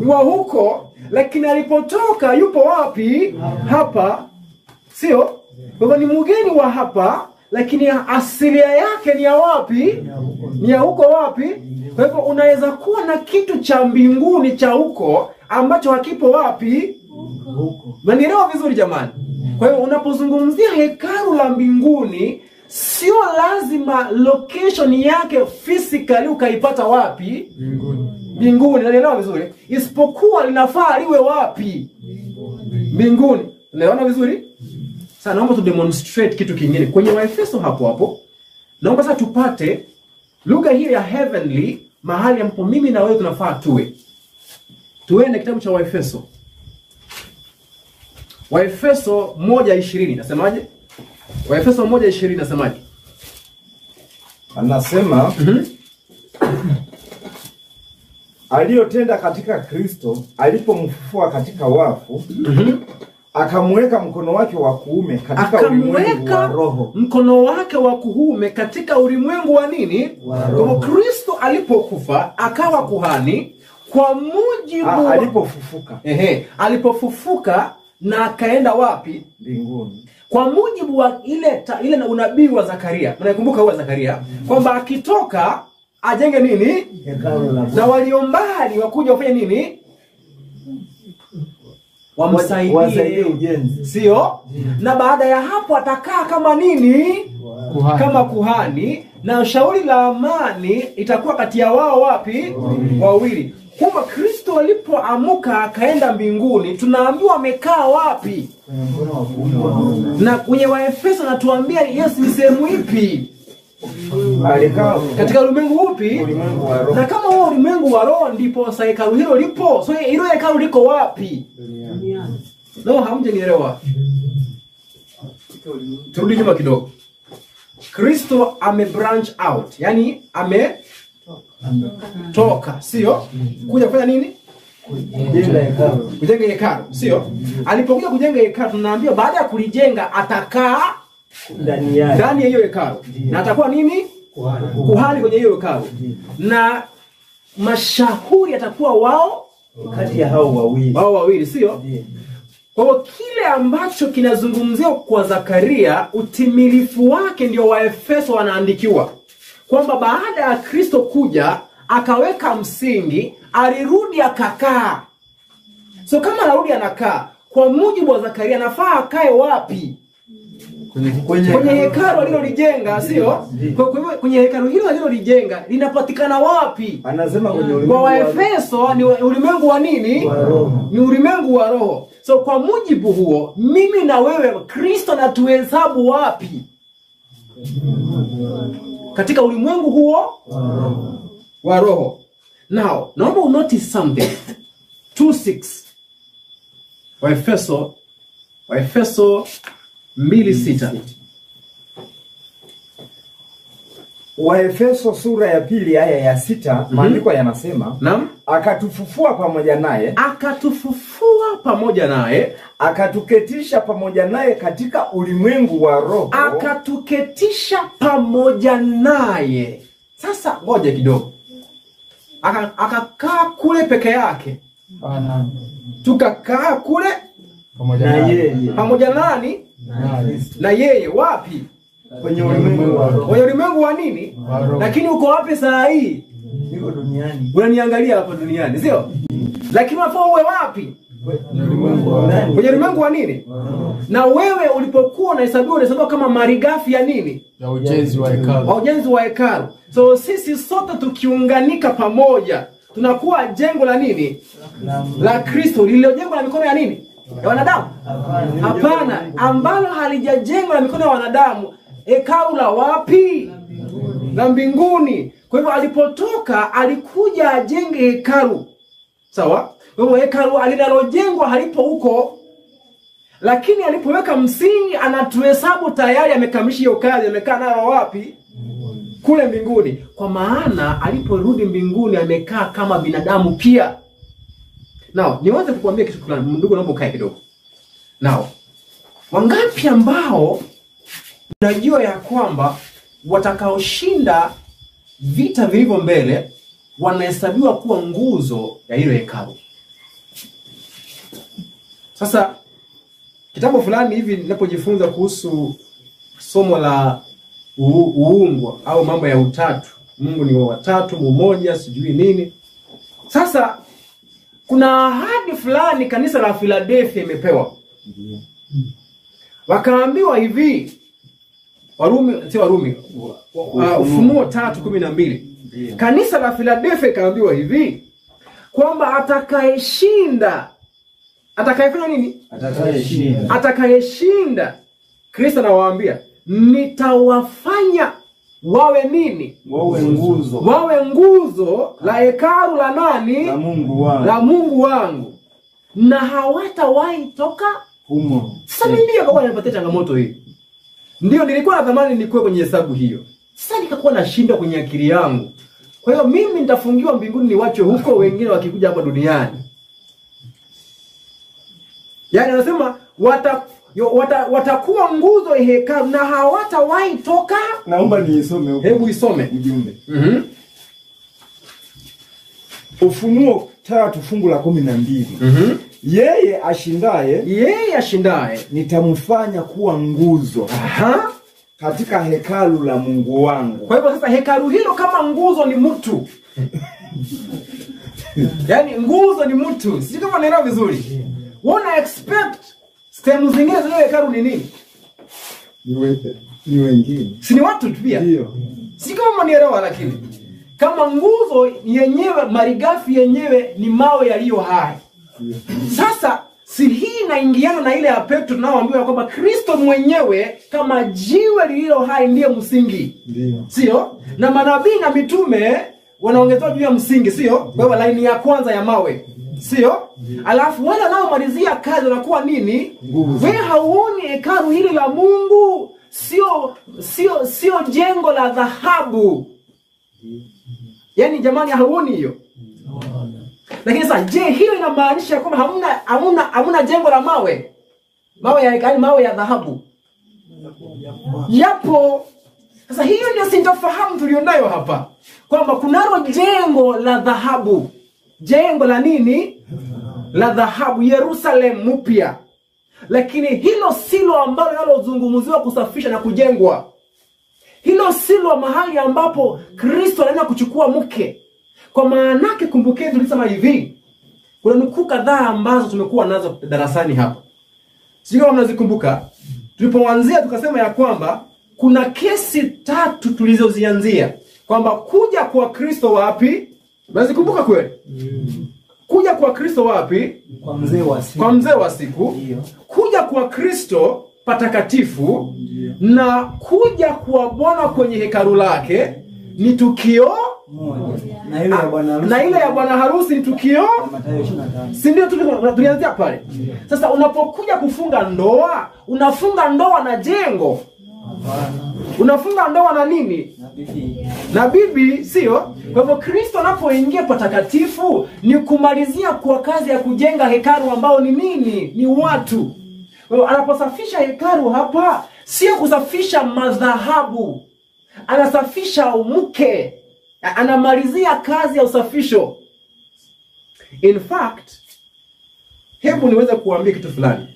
Wa huko. Lakini alipotoka yupo wapi? Hapa. Sio? Kwa ni mgeni wa hapa, lakini asilia yake ni ya wapi? Ni ya huko wapi? Kwa hivyo unaweza kuwa na kitu cha mbinguni cha huko ambacho hakipo wapi? Huko. Unanielewa vizuri jamani? Kwa hiyo unapozungumzia hekalu la mbinguni, sio lazima location yake physically ukaipata wapi? Mbinguni. Unanielewa vizuri? Isipokuwa linafaa liwe wapi? Mbinguni. Unaelewa vizuri? Sasa naomba tu demonstrate kitu kingine kwenye Waefeso hapo. Naomba sasa tupate lugha hii ya heavenly, mahali ambapo mimi na wewe tunafaa tuwe. Tuende kitabu cha Waefeso. Waefeso 1:20 nasemaje? Waefeso 1:20 nasemaje? Anasema aliyotenda katika Kristo alipomfufua katika wafu, akamweka mkono wake wa kuume katika ulimwengu wa roho. Mkono wake wa kuume katika ulimwengu wa nini? Kwa Kristo alipokufa akawa kuhani kwa mujibu alipofufuka. Alipofufuka na akaenda wapi? Mbinguni. Kwa mujibu wa ile unabii wa Zakaria. Mnakumbuka huwa Zakaria kwamba akitoka ajenge nini? Hekalu la Bwana. Na waliombali wakuja wafanye nini? Wamsaidie ujenzi. Sio? Na baada ya hapo atakaa kama nini? Kuhani. Kama kuhani, na shauri la amani itakuwa kati ya wao wapi? Wawili. Kumbe Kristo alipoamuka akaenda mbinguni, tunaambiwa amekaa wapi? Na kwenye Waefeso natuambia Yesu ni sehemu ipi? Alikaa katika ulimwengu upi? Ulimwengu wa roho. Na kama huo ulimwengu wa roho ndipo hekalu hilo lipo. So hilo hekalu liko wapi? Duniani. No, hamjanielewa. Turudi nyuma kidogo. Kristo ame branch out. Yani toka, sio? Kuja kufanya nini? Kujenga hekalu. Kujenga hekalu, sio? Alipokuja kujenga hekalu tunaambiwa baada ya kulijenga atakaa ndani ya hiyo hekalu. Na atakuwa nini? Kuhani kwenye hiyo hekalu. Na mashauri atakuwa wao kati ya hao wawili. Wao wawili, sio? Kwa hiyo kile ambacho kinazungumziwa kwa Zakaria, utimilifu wake ndio Waefeso wanaandikiwa. Kwamba baada ya Kristo kuja, akaweka msingi, alirudi akakaa. So kama anarudi anakaa, kwa mujibu wa Zakaria nafaa akae wapi? Kwenye hekalu alilolijenga, sio? Kwa hivyo kwenye hekalu hilo alilolijenga linapatikana wapi? Anasema kwenye ulimwengu. Kwa Waefeso ni ulimwengu wa nini? Wa roho. Ni ulimwengu wa roho. So kwa mujibu huo, mimi na wewe Kristo na tuhesabu wapi? Katika ulimwengu huo wa roho. Now, naomba unotice something. 2:6. Waefeso 2:6. Waefeso sura ya 2 aya ya 6, maandiko yanasema, naam, akatufufua pamoja naye, akatuketisha pamoja naye katika ulimwengu wa roho. Akatuketisha pamoja naye. Sasa ngoja kidogo. Akakaa kule peke yake. Tukakaa kule pamoja na yeye. Pamoja nani? Na yeye wapi? Kwenye ulimwengu wa roho. Kwenye ulimwengu wa nini? Lakini uko wapi saa hii? Niko duniani. Unaniangalia hapa duniani, sio? Lakini unafaa uwe wapi? Kwenye ulimwengu wa roho. Kwenye ulimwengu wa nini? Na wewe ulipokuwa unahesabiwa kama malighafi ya nini? Ya ujenzi wa hekalu. Ujenzi wa hekalu. So sisi sote tukiunganika pamoja tunakuwa jengo la nini? La Kristo, lililojengwa na mikono ya nini? Ya wanadamu? Hapana, ambalo halijajengwa na mikono ya wanadamu. Hekalu la wapi? La mbinguni. Kwa hivyo alipotoka alikuja ajenge hekalu. Sawa? Kwa hivyo hekalu alinalojengwa halipo huko. Lakini alipoweka msingi anatuhesabu tayari amekamilisha hiyo kazi. Amekaa nalo wapi? Kule mbinguni. Kwa maana aliporudi mbinguni amekaa kama binadamu pia. Now, niwaze kukuambia kitu fulani. Ndugu, naomba ukae kidogo. Now, wangapi ambao unajua ya kwamba watakaoshinda vita vilivyo mbele wanahesabiwa kuwa nguzo ya hilo hekalu? Sasa kitabu fulani hivi ninapojifunza kuhusu somo la uungu au mambo ya utatu, Mungu ni wa watatu, mmoja, sijui nini. Sasa kuna ahadi fulani kanisa la Philadelphia imepewa. Wakaambiwa hivi, Warumi, Ufunuo 3:12. Kanisa la Philadelphia kaambiwa hivi kwamba atakayeshinda, atakayefanya nini? Atakayeshinda, Kristo anawaambia, nitawafanya wawe nini? Wawe nguzo la hekalu la nani? La Mungu wangu. Na hawatawahi toka humo. Sasa mimi ndio kwa ninapatia changamoto hii. Ndio nilikuwa natamani nikuwe kwenye hesabu hiyo. Sasa nikakuwa nashinda kwenye akili yangu. Kwa hiyo mimi nitafungiwa mbinguni niwachwe huko, wengine wakikuja hapa duniani. Yaani anasema watakuwa nguzo ya hekalu na hawatawahi toka. Naomba niisome huko. Hebu isome ujumbe. Ufunuo 3 fungu la 12. Yeye ashindaye nitamfanya kuwa nguzo. Katika hekalu la Mungu wangu. Kwa hivyo sasa hekalu hilo kama nguzo ni mtu. Yaani nguzo ni mtu. Sisi kama naelewa vizuri. Wana expect sehemu zingine za hekalu ni nini? Ni wengine. Si ni watu tu pia? Ndio. Sisi kama mnielewa, lakini kama nguzo yenyewe, malighafi yenyewe ni mawe yaliyo hai. Sasa si hii inaingiana na ile ya Petro tunaoambiwa kwamba Kristo mwenyewe kama jiwe lililo hai ndiye msingi. Ndio. Sio? Na manabii na mitume wanaongezwa juu ya msingi, sio? Kwa hivyo laini ya kwanza ya mawe. Sio? Alafu wale wanaomalizia kazi wanakuwa nini? Wewe hauoni hekalu hili la Mungu? Sio jengo la dhahabu. Yaani jamani, hauoni hiyo? Lakini sasa je, hiyo inamaanisha kwamba hamuna jengo la mawe? Mawe ya hekalu, mawe ya dhahabu. Yapo. Sasa hiyo ndio sintofahamu tulionayo hapa. Kwamba kunalo jengo la dhahabu. Jengo la nini? La dhahabu, Yerusalemu mpya. Lakini hilo silo ambalo linalozungumziwa kusafisha na kujengwa. Hilo silo mahali ambapo Kristo anaenda kuchukua mke. Kwa maana yake kumbukeni tulisema hivi. Kuna nukuu kadhaa ambazo tumekuwa nazo darasani hapa. Sio kama mnazikumbuka. Tulipoanzia tukasema ya kwamba kuna kesi 3 tulizozianzia. Kwamba kuja kwa Kristo wapi? Mnazikumbuka kweli? Kuja kwa Kristo wapi? Kwa mzee wa siku. Kwa mzee wa siku. Kuja kwa Kristo patakatifu. Na kuja kwa Bwana kwenye hekalu lake ni tukio moja. Na ile ya bwana harusi ni tukio Mathayo 25. Si ndio tulianzia pale? Sasa unapokuja kufunga ndoa, unafunga ndoa na jengo. Unafunga ndoa na nini? Na bibi, sio? Kwa hivyo Kristo anapoingia patakatifu ni kumalizia kwa kazi ya kujenga hekalu ambao ni nini? Ni watu. Kwa hivyo anaposafisha hekalu hapa, sio kusafisha madhahabu. Anasafisha mke. Anamalizia kazi ya usafisho. In fact, hebu niweze kuambia kitu fulani.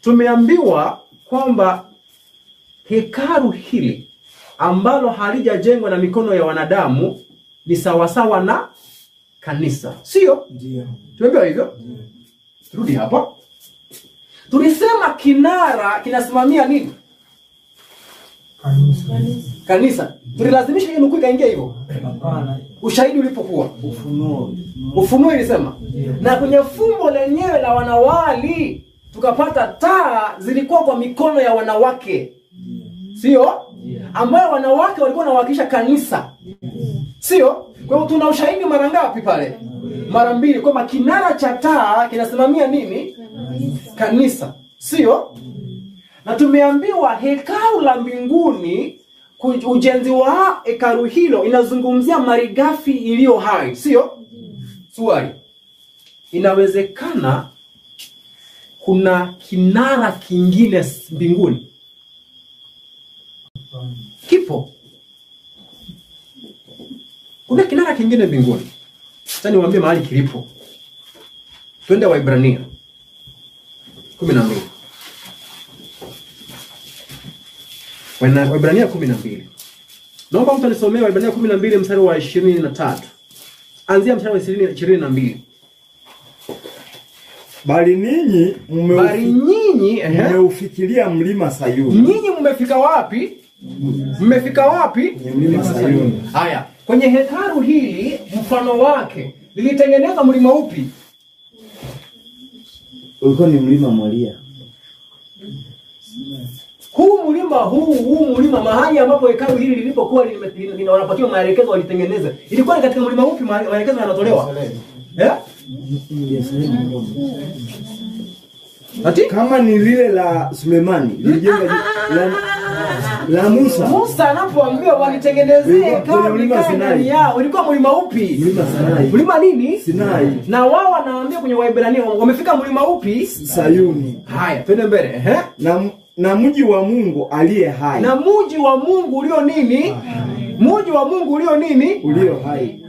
Tumeambiwa kwamba hekalu hili ambalo halijajengwa na mikono ya wanadamu ni sawasawa na kanisa. Sio? Ndio. Tumeambiwa hivyo? Turudi hapa. Tulisema kinara kinasimamia nini? Kanisa. Tulilazimisha hiyo nukuu ikaingia hivyo? Hapana. Ushahidi ulipokuwa? Ufunuo ilisema. Na kwenye fumbo lenyewe la wanawali tukapata taa zilikuwa kwa mikono ya wanawake. Sio? Ambayo wanawake walikuwa wanawakilisha kanisa. Sio? Kwa hiyo tuna ushahidi mara ngapi pale? Mara 2 kwamba kinara cha taa kinasimamia nini? Kanisa. Sio? Na tumeambiwa hekalu la mbinguni, ujenzi wa hekalu hilo inazungumzia malighafi iliyo hai. Sio? Swali. Inawezekana kuna kinara kingine mbinguni? Kipo. Kuna kinara kingine mbinguni. Sasa niwaambie mahali kilipo. Twende Waebrania. 12. Waebrania 12. Naomba mtu anisomee Waebrania 12 mstari wa 23. Anzia mstari wa 22. Bali ninyi mmeufikiria mlima Sayuni. Nyinyi mmefika wapi? Mmefika wapi? Mlima Sayuni. Haya, kwenye hekalu hili mfano wake lilitengeneza mlima upi? Ulikuwa ni mlima Moria. Huu mlima mahali ambapo hekalu hili lilipokuwa wanapatiwa maelekezo walitengeneza. Ilikuwa ni katika mlima upi maelekezo yanatolewa? Ati kama ni lile la Sulemani, lilijenga la Musa. Musa anapoambiwa walitengenezee hekalu ndani yao. Ilikuwa mlima upi? Mlima Sinai. Mlima nini? Sinai. Na wao wanaambia kwenye Waebrania wamefika mlima upi? Sayuni. Haya, twende mbele. Na mji wa Mungu aliye hai. Na mji wa Mungu ulio nini? Mji wa Mungu ulio nini? Ulio hai.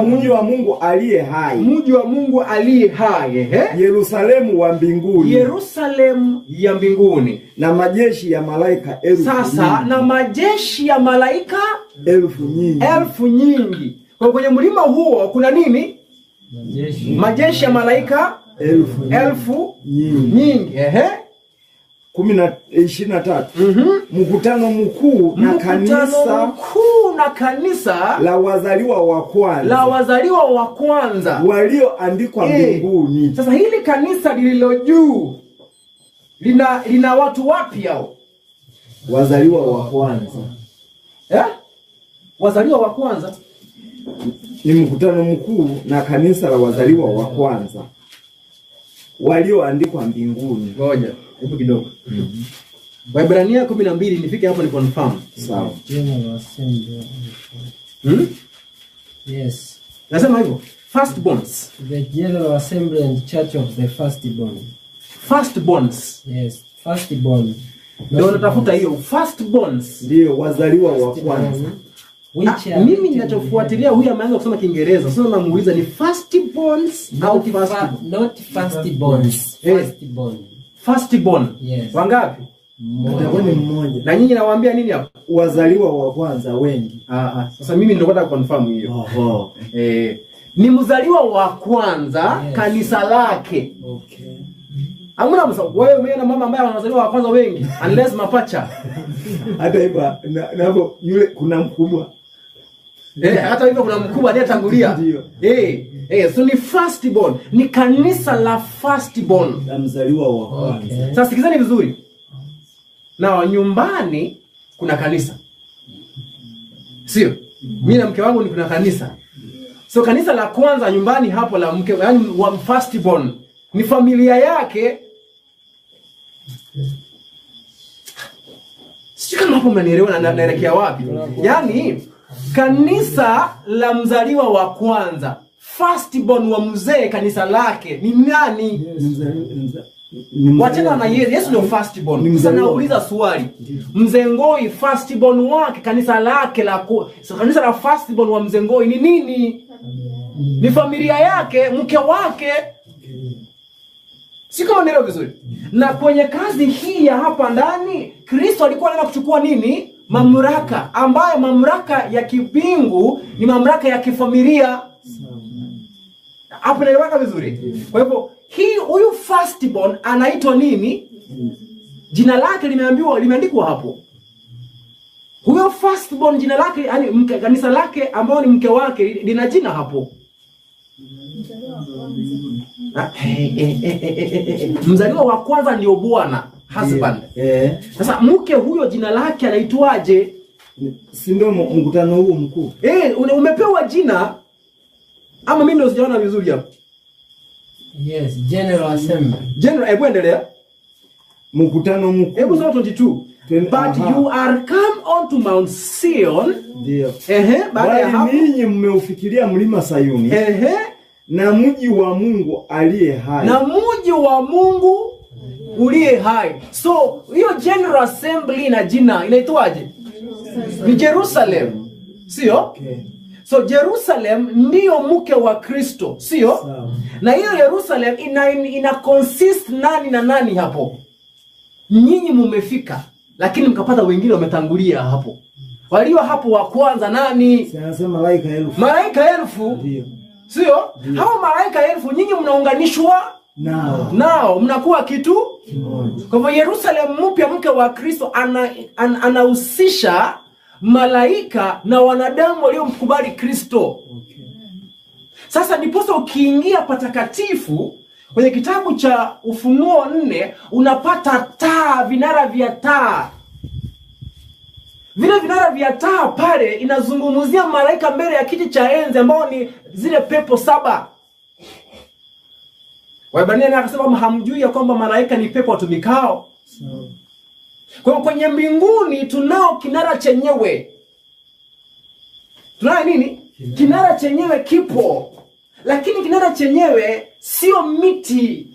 Mji wa Mungu aliye hai. Mji wa Mungu aliye hai. Yerusalemu wa mbinguni. Yerusalemu ya mbinguni. Na majeshi ya malaika elfu. Sasa nyingi. Na majeshi ya malaika elfu nyingi. Elfu nyingi. Kwa kwenye mlima huo kuna nini? Majeshi ya malaika elfu nyingi. 23. Mkutano mkuu na kanisa la wazaliwa wa kwanza walioandikwa mbinguni. Sasa hili kanisa lililo juu lina watu wapi hao? Wazaliwa wa kwanza. Wazaliwa wa kwanza ni mkutano mkuu na kanisa la wazaliwa wa kwanza walioandikwa mbinguni. Ngoja hebu kidogo. Waebrania 12 nifike hapo ni confirm. Sawa. Yes. Nasema hivyo. Firstborns. The General Assembly and Church of the Firstborn. Firstborns. Yes, firstborn. Ndio natafuta hiyo firstborns. Ndio wazaliwa wa kwanza. Mimi ninachofuatilia huyu ameanza kusoma Kiingereza. Sasa namuuliza ni firstborns au firstborn? Not firstborns. Firstborn. Firstborn. Yes. Wangapi? Atakuwa ni mmoja. Na nyinyi nawaambia nini hapo? Wazaliwa wa kwanza wengi. Sasa mimi ndio nataka confirm hiyo. Ni mzaliwa wa kwanza, yes. Kanisa lake. Okay. Hamna wewe umeona mama ambaye anazaliwa wa kwanza wengi unless mapacha. Hata hivyo nako yule kuna mkubwa. Hata hivyo kuna mkubwa aliyetangulia. So ni firstborn, ni kanisa la firstborn, la mzaliwa wa kwanza. Okay. Sasa sikizeni vizuri. Na nyumbani kuna kanisa. Sio? Mimi na mke wangu ni kuna kanisa. So kanisa la kwanza nyumbani hapo la mke, yani wa firstborn, ni familia yake. Sio kama hapo mnanielewa na naelekea wapi? Yaani kanisa la mzaliwa wa kwanza, firstborn wa mzee, kanisa lake ni nani? Wachana na Yesu ndio firstborn. Sasa nauliza swali. Mzee Ngoi firstborn wake, kanisa lake kanisa la firstborn wa Mzee Ngoi ni nini? Ni familia yake, mke wake. Si kama ndio vizuri. Na kwenye kazi hii ya hapa ndani, Kristo alikuwa anaenda kuchukua nini? Mamlaka, ambayo mamlaka ya kibingu ni mamlaka ya kifamilia. Hapo naeleweka vizuri? Kwa hivyo huyu firstborn anaitwa nini? Jina lake limeandikwa hapo. Huyo firstborn jina lake, yani kanisa lake ambao ni mke wake lina jina hapo. Mzaliwa wa kwanza ndio bwana, husband. Sasa mke huyo jina lake anaitwaje? Si ndio mkutano huo mkuu? Umepewa jina ama mimi ndio sijaona vizuri hapo? Yes, General Assembly. Hebu endelea. Mkutano mkuu. Hebu soma 22. But you are come on to Mount Sion. Ndio. Baada ya hapo ninyi mmeufikiria mlima Sayuni. Na mji wa Mungu aliye hai. Na mji wa Mungu uliye hai. So, hiyo General Assembly na jina inaitwaje? Ni Jerusalem. Sio? Okay. So Jerusalem ndiyo mke wa Kristo, sio? Na hiyo Jerusalem ina consist nani na nani hapo? Nyinyi mumefika, lakini mkapata wengine wametangulia hapo. Walio hapo wa kwanza nani? Anasema malaika elfu. Malaika elfu. Ndio. Sio? Hao malaika elfu nyinyi mnaunganishwa nao mnakuwa kitu kimoja. Kwa hivyo Yerusalem mpya mke wa Kristo anahusisha malaika na wanadamu waliomkubali Kristo. Sasa ndiposa ukiingia patakatifu kwenye kitabu cha Ufunuo 4 unapata taa, vinara vya taa. Vile vinara vya taa pale inazungumzia malaika mbele ya kiti cha enzi ambao ni zile pepo 7. Waebrania akasema hamjui ya kwamba malaika ni pepo watumikao. Kwa hiyo kwenye mbinguni tunao kinara chenyewe. Tunao nini? Kinara chenyewe kipo. Lakini kinara chenyewe sio miti.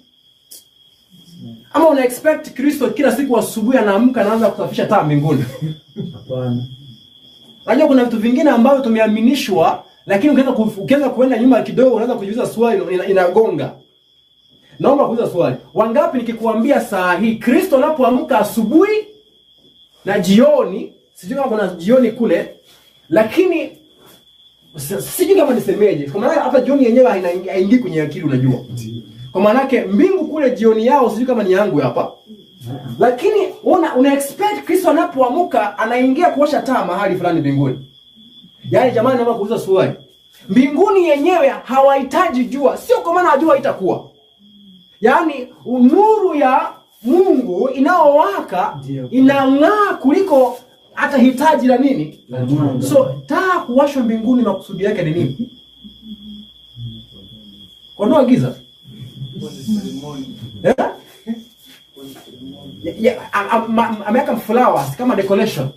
Ama una expect Kristo kila siku asubuhi anaamka anaanza kusafisha taa mbinguni? Hapana. Unajua kuna vitu vingine ambavyo tumeaminishwa, lakini ukianza kuenda nyuma kidogo unaanza kujiuliza swali inagonga. Naomba kuuliza swali. Wangapi nikikuambia saa hii Kristo anapoamka asubuhi na jioni, sijui kama kuna jioni kule, lakini sijui kama nisemeje. Kwa maana hata jioni yenyewe haingii kwenye akili unajua. Kwa maana yake mbingu kule jioni yao sijui kama ni yangu hapa. Lakini una expect Kristo anapoamka anaingia kuwasha taa mahali fulani mbinguni. Yaani jamani naomba kuuliza swali. Mbinguni yenyewe hawahitaji jua, sio kwa maana jua itakuwa. Yaani nuru ya Mungu inaowaka inang'aa kuliko hata hitaji la nini? So taa kuwashwa mbinguni makusudi yake ni nini? Kuondoa giza. Ameweka flowers kama decoration.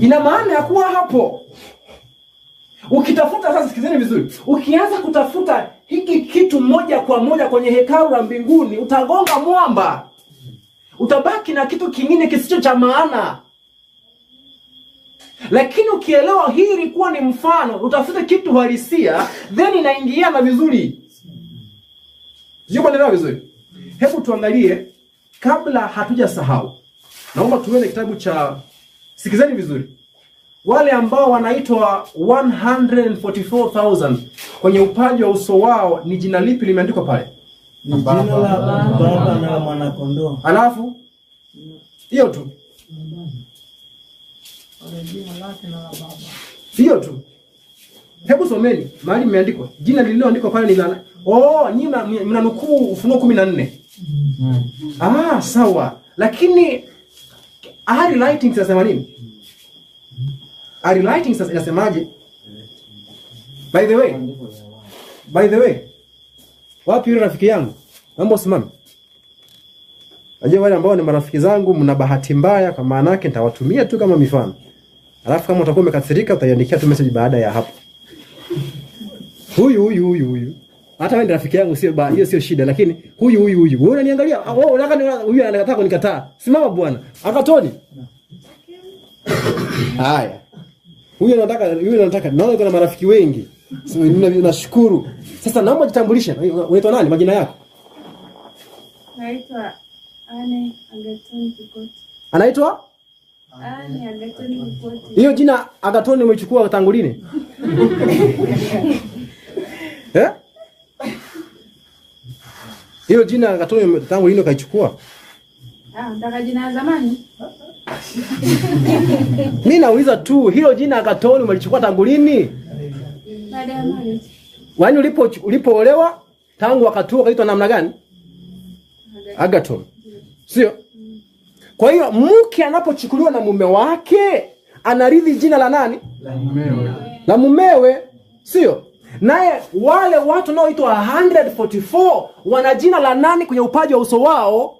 Ina maana ya kuwa hapo. Ukitafuta sasa, sikizeni vizuri. Ukianza kutafuta hiki kitu moja kwa moja kwenye hekalu la mbinguni, utagonga mwamba. Utabaki na kitu kingine kisicho cha maana. Lakini ukielewa hii ilikuwa ni mfano, utafute kitu halisia, then inaingiana vizuri. Sio ndio vizuri? Hebu tuangalie kabla hatujasahau. Naomba tuone kitabu cha, sikizeni vizuri. Wale ambao wanaitwa 144,000 kwenye upaji wa uso wao ni jina lipi limeandikwa pale? Ni jina la Baba na la Mwana Kondoo. Alafu hiyo tu. Hiyo tu. Hebu someni mahali imeandikwa. Jina lililoandikwa pale ni la nyinyi mnanukuu Ufunuo 14. Sawa. Lakini Ari Lighting inasema nini? Ari Lighting sasa inasemaje? By the way. Wapi yule rafiki yangu? Naomba usimame. Najua wale ambao ni marafiki zangu mna bahati mbaya, kwa maana yake nitawatumia tu kama mifano. Alafu kama utakuwa umekasirika utaiandikia tu message baada ya hapo. Huyu. Hata wewe ni rafiki yangu, hiyo sio shida, lakini huyu. Wewe unaniangalia, huyu anataka kunikataa. Simama bwana. Akatoni. Haya. Huyu anataka. Naona kuna marafiki wengi. So nashukuru. Sasa naomba jitambulishe. Unaitwa nani? Majina yako? Naitwa Anne Agathon Kikoti. Anaitwa? Anne Agathon Kikoti. Hiyo jina Agathon umechukua tangu lini? Hiyo jina Agathon tangu lini ukaichukua? Nataka jina la zamani. Mimi nauliza tu, hilo jina Agathon umelichukua tangu lini? Baada ya marriage. Wani ulipoolewa tangu wakati huo kaitwa namna gani? Agathon. Sio? Kwa hiyo mke anapochukuliwa na mume wake anarithi jina la nani? La mumewe. Sio? Naye wale watu wanaoitwa 144 wana jina la nani kwenye upaji wa uso wao?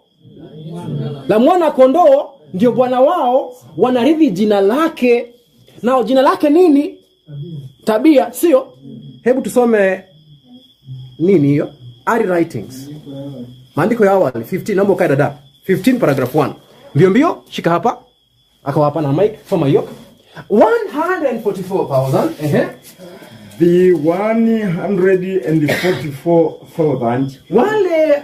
La Mwana Kondoo, ndio bwana wao, wanarithi jina lake. Nao jina lake nini? Tabia, sio? Hebu tusome nini hiyo? Ari Writings. Maandiko ya awali 15, naomba ukae dada. 15 paragraph 1. Mbio shika hapa. Akawa hapa na mic, soma hiyo. 144,000. The 144,000. Wale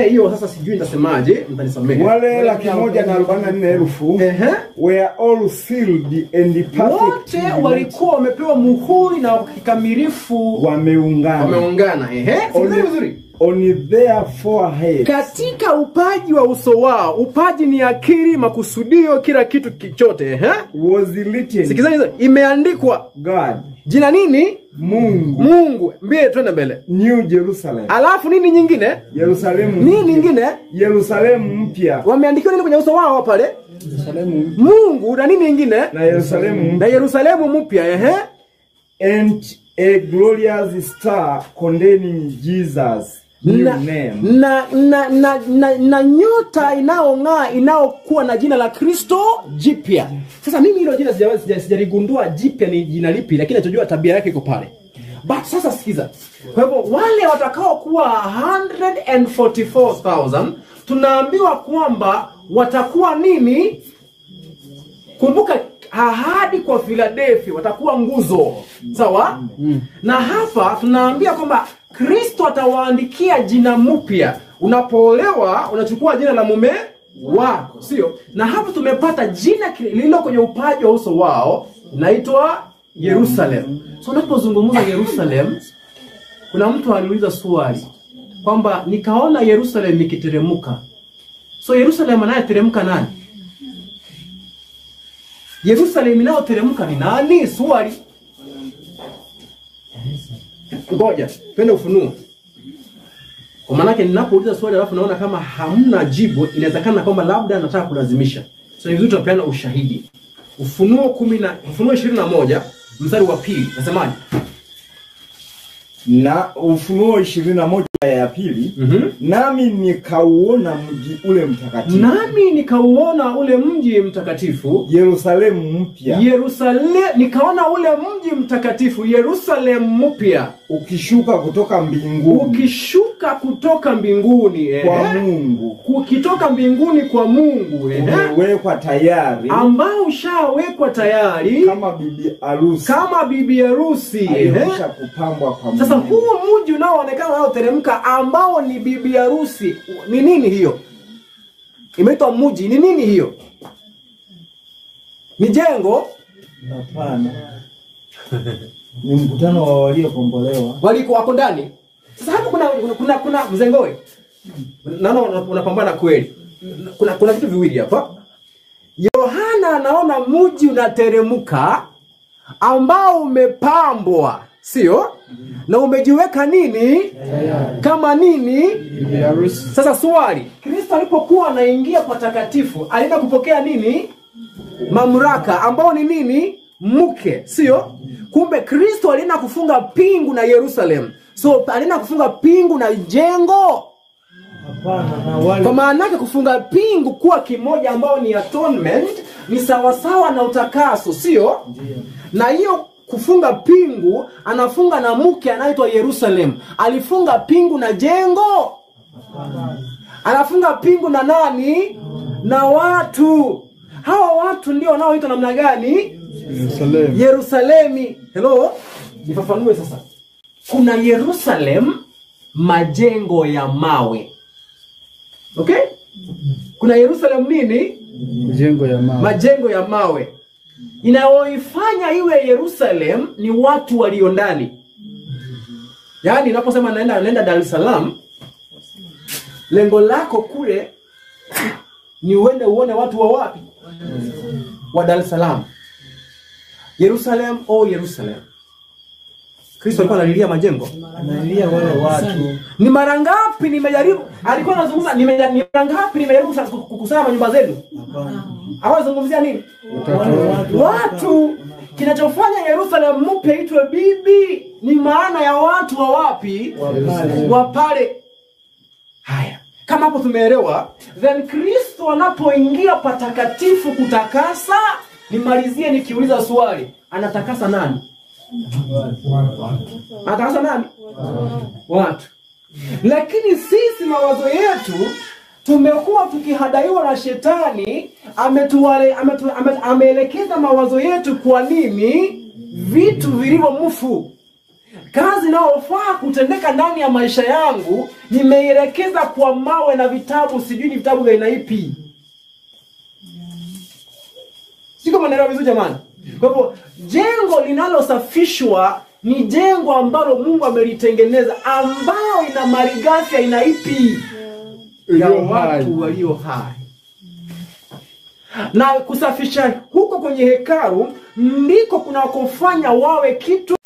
hiyo sasa sijui nitasemaje, mtanisamehe. Wale 144,000 were all sealed and perfect. Wote walikuwa wamepewa muhuri na kikamilifu, wameungana. Vizuri. On their foreheads. Katika upaji wa uso wao. Upaji ni akili, makusudio, kila kitu kichote. Was written. Sikizani, imeandikwa God. Jina nini? Mungu. Mbele twende mbele. New Jerusalem. Alafu nini nyingine? Yerusalemu. Nini nyingine? Yerusalemu mpya. Wameandikiwa nini kwenye uso wao pale? Yerusalemu. Mungu na nini nyingine? Na Yerusalemu. Na Yerusalemu mpya. And a glorious star containing Jesus. Na nyota inaong'aa inayokuwa na jina la Kristo jipya. Sasa mimi hilo jina sijaligundua jipya ni jina lipi, lakini nachojua tabia yake iko pale. But sasa sikiza. Kwa hivyo wale watakao kuwa 144,000 tunaambiwa kwamba watakuwa nini? Kumbuka ahadi kwa Philadelphia watakuwa nguzo. Sawa? Na hapa tunaambia kwamba Kristo atawaandikia jina mpya. Unapoolewa unachukua jina la mume wako, sio? Na hapa tumepata jina lililo kwenye upaji wa uso wao, naitwa Yerusalem. So unapozungumza Yerusalem, kuna mtu aliuliza swali kwamba nikaona Yerusalem ikiteremka. So Yerusalem anayeteremka nani? Yerusalem inayoteremka ni nani? Swali. Ngoja, twende Ufunuo. Kwa maana yake ninapouliza swali alafu naona kama hamna jibu, inawezekana kwamba labda anataka kulazimisha. So ni vizuri tupeane ushahidi. Ufunuo 21 mstari wa 2 nasemaje? Na Ufunuo 21 ya pili, nami nikauona mji ule mtakatifu. Nami nikauona ule mji mtakatifu, Yerusalemu mpya. Nikaona ule mji mtakatifu, Yerusalemu mpya, ukishuka kutoka mbinguni. Ukishuka kutoka mbinguni kwa Mungu. Kukitoka mbinguni kwa Mungu umewekwa tayari. Ambao ushawekwa tayari kama bibi harusi. Kama bibi harusi. Aliyesha kupambwa kwa Mungu. Sasa huu mji unaoonekana unaoteremka ambao ni bibi harusi, ni nini hiyo? Imeitwa mji, ni nini hiyo? Ni jengo? Hapana. Ni mkutano wa waliokombolewa. Wako ndani. Sasa hapo kuna mzengoe. Naona unapambana kweli. Kuna vitu viwili hapa. Yohana anaona mji unateremka ambao umepambwa, sio? Na umejiweka nini? Kama nini? Sasa swali, Kristo alipokuwa anaingia kwa takatifu, alienda kupokea nini? Mamlaka ambao ni nini? Mke, sio? Kumbe Kristo alienda kufunga pingu na Yerusalem. So alienda kufunga pingu na jengo. Hapana, kwa maana yake kufunga pingu kuwa kimoja ambao ni atonement ni sawasawa na utakaso, sio? Na hiyo kufunga pingu anafunga na mke anaitwa Yerusalem. Alifunga pingu na jengo? Anafunga pingu na nani? Na watu. Hawa watu ndio wanaoitwa namna gani? Yerusalemi. Hello? Nifafanue sasa. Kuna Yerusalem majengo ya mawe. Okay? Kuna Yerusalem nini? Majengo ya mawe. Majengo ya mawe. Inaoifanya iwe Yerusalem ni watu walio ndani. Yaani unaposema naenda Dar es Salaam, lengo lako kule ni uende uone watu wa wapi? Wa Dar es Salaam. Yerusalem Yerusalem. Kristo alikuwa analilia majengo, analilia wale watu. Ni mara ngapi nimejaribu, alikuwa anazungumza ni mara ngapi nimejaribu kukusanya nyumba zenu? Hapana. Hawazungumzia nini? Watu. Kinachofanya Yerusalem mpya itwe bibi ni maana ya watu wa wapi? Wa pale. Haya. Kama hapo tumeelewa, then Kristo anapoingia patakatifu kutakasa, nimalizie nikiuliza swali, anatakasa nani? Anatakasa nani? Watu. Lakini sisi mawazo yetu tumekuwa tukihadaiwa na shetani, ameelekeza mawazo yetu kwa nini? Vitu vilivyo mfu. Kazi inayofaa kutendeka ndani ya maisha yangu nimeielekeza kwa mawe na vitabu, sijui ni vitabu vya aina ipi. Siko mnaelewa vizuri jamani? Kwa hivyo jengo linalosafishwa ni jengo ambalo Mungu amelitengeneza, ambao ina malighafi aina ipi? Ya watu walio hai. Na kusafisha huko kwenye hekalu ndiko kunakofanya wawe kitu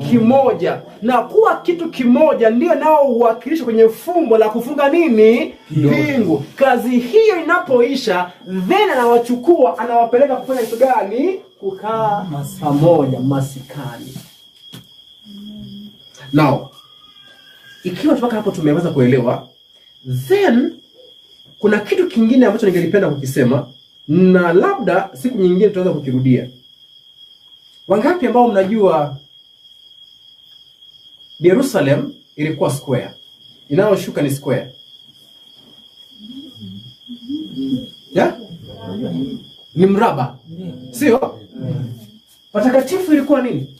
kimoja. Na kuwa kitu kimoja ndio nao uwakilisha kwenye fumbo la kufunga nini? Mbingu. Kazi hiyo inapoisha, then anawachukua, anawapeleka kufanya kitu gani? Kukaa pamoja, masikani. Now, ikiwa mpaka hapo tumeweza kuelewa, then kuna kitu kingine ambacho ningelipenda kukisema, na labda siku nyingine tutaweza kukirudia. Wangapi ambao mnajua Jerusalem ilikuwa square? Inayoshuka ni square. Ya? Ni mraba. Sio? Patakatifu ilikuwa nini?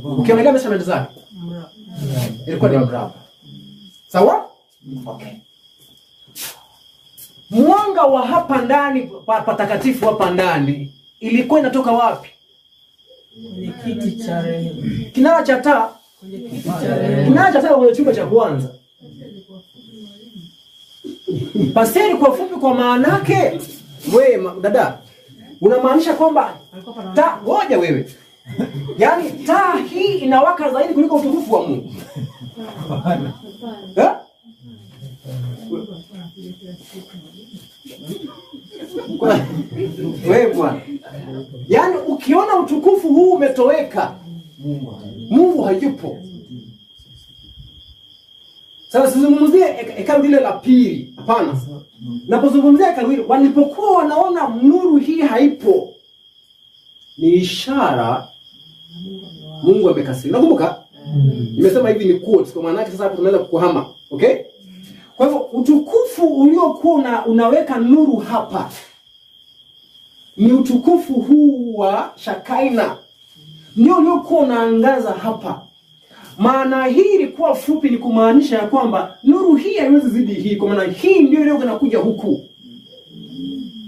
Ukiangalia measurement zake. Ilikuwa ni mraba. Sawa? Okay. Mwanga wa hapa ndani, patakatifu hapa ndani, ilikuwa inatoka wapi? Kwenye kiti cha rehema. Kinara cha taa. Kinara cha taa kwenye chumba cha kwanza. Paseri kwa fupi, kwa maana yake wewe dada, unamaanisha kwamba taa, ngoja wewe. Yaani taa hii inawaka zaidi kuliko utukufu wa Mungu. Eh? Wewe bwana. Yaani ukiona utukufu huu umetoweka, Mungu hayupo. Sasa sizungumzie hekalu lile la pili. Hapana. Napozungumzia hekalu hilo, walipokuwa wanaona nuru hii haipo, ni ishara Mungu amekasirika. Nakumbuka? Nimesema hivi ni quotes, kwa maana yake sasa hapo tunaweza kukuhama. Okay? Kwa hivyo utukufu uliokuwa unaweka nuru hapa ni utukufu huu wa Shakaina. Ndio uliokuwa unaangaza hapa. Maana hii ilikuwa fupi, ni kumaanisha ya kwamba nuru hii haiwezi zidi hii, kwa maana hii ndio ile inakuja huku.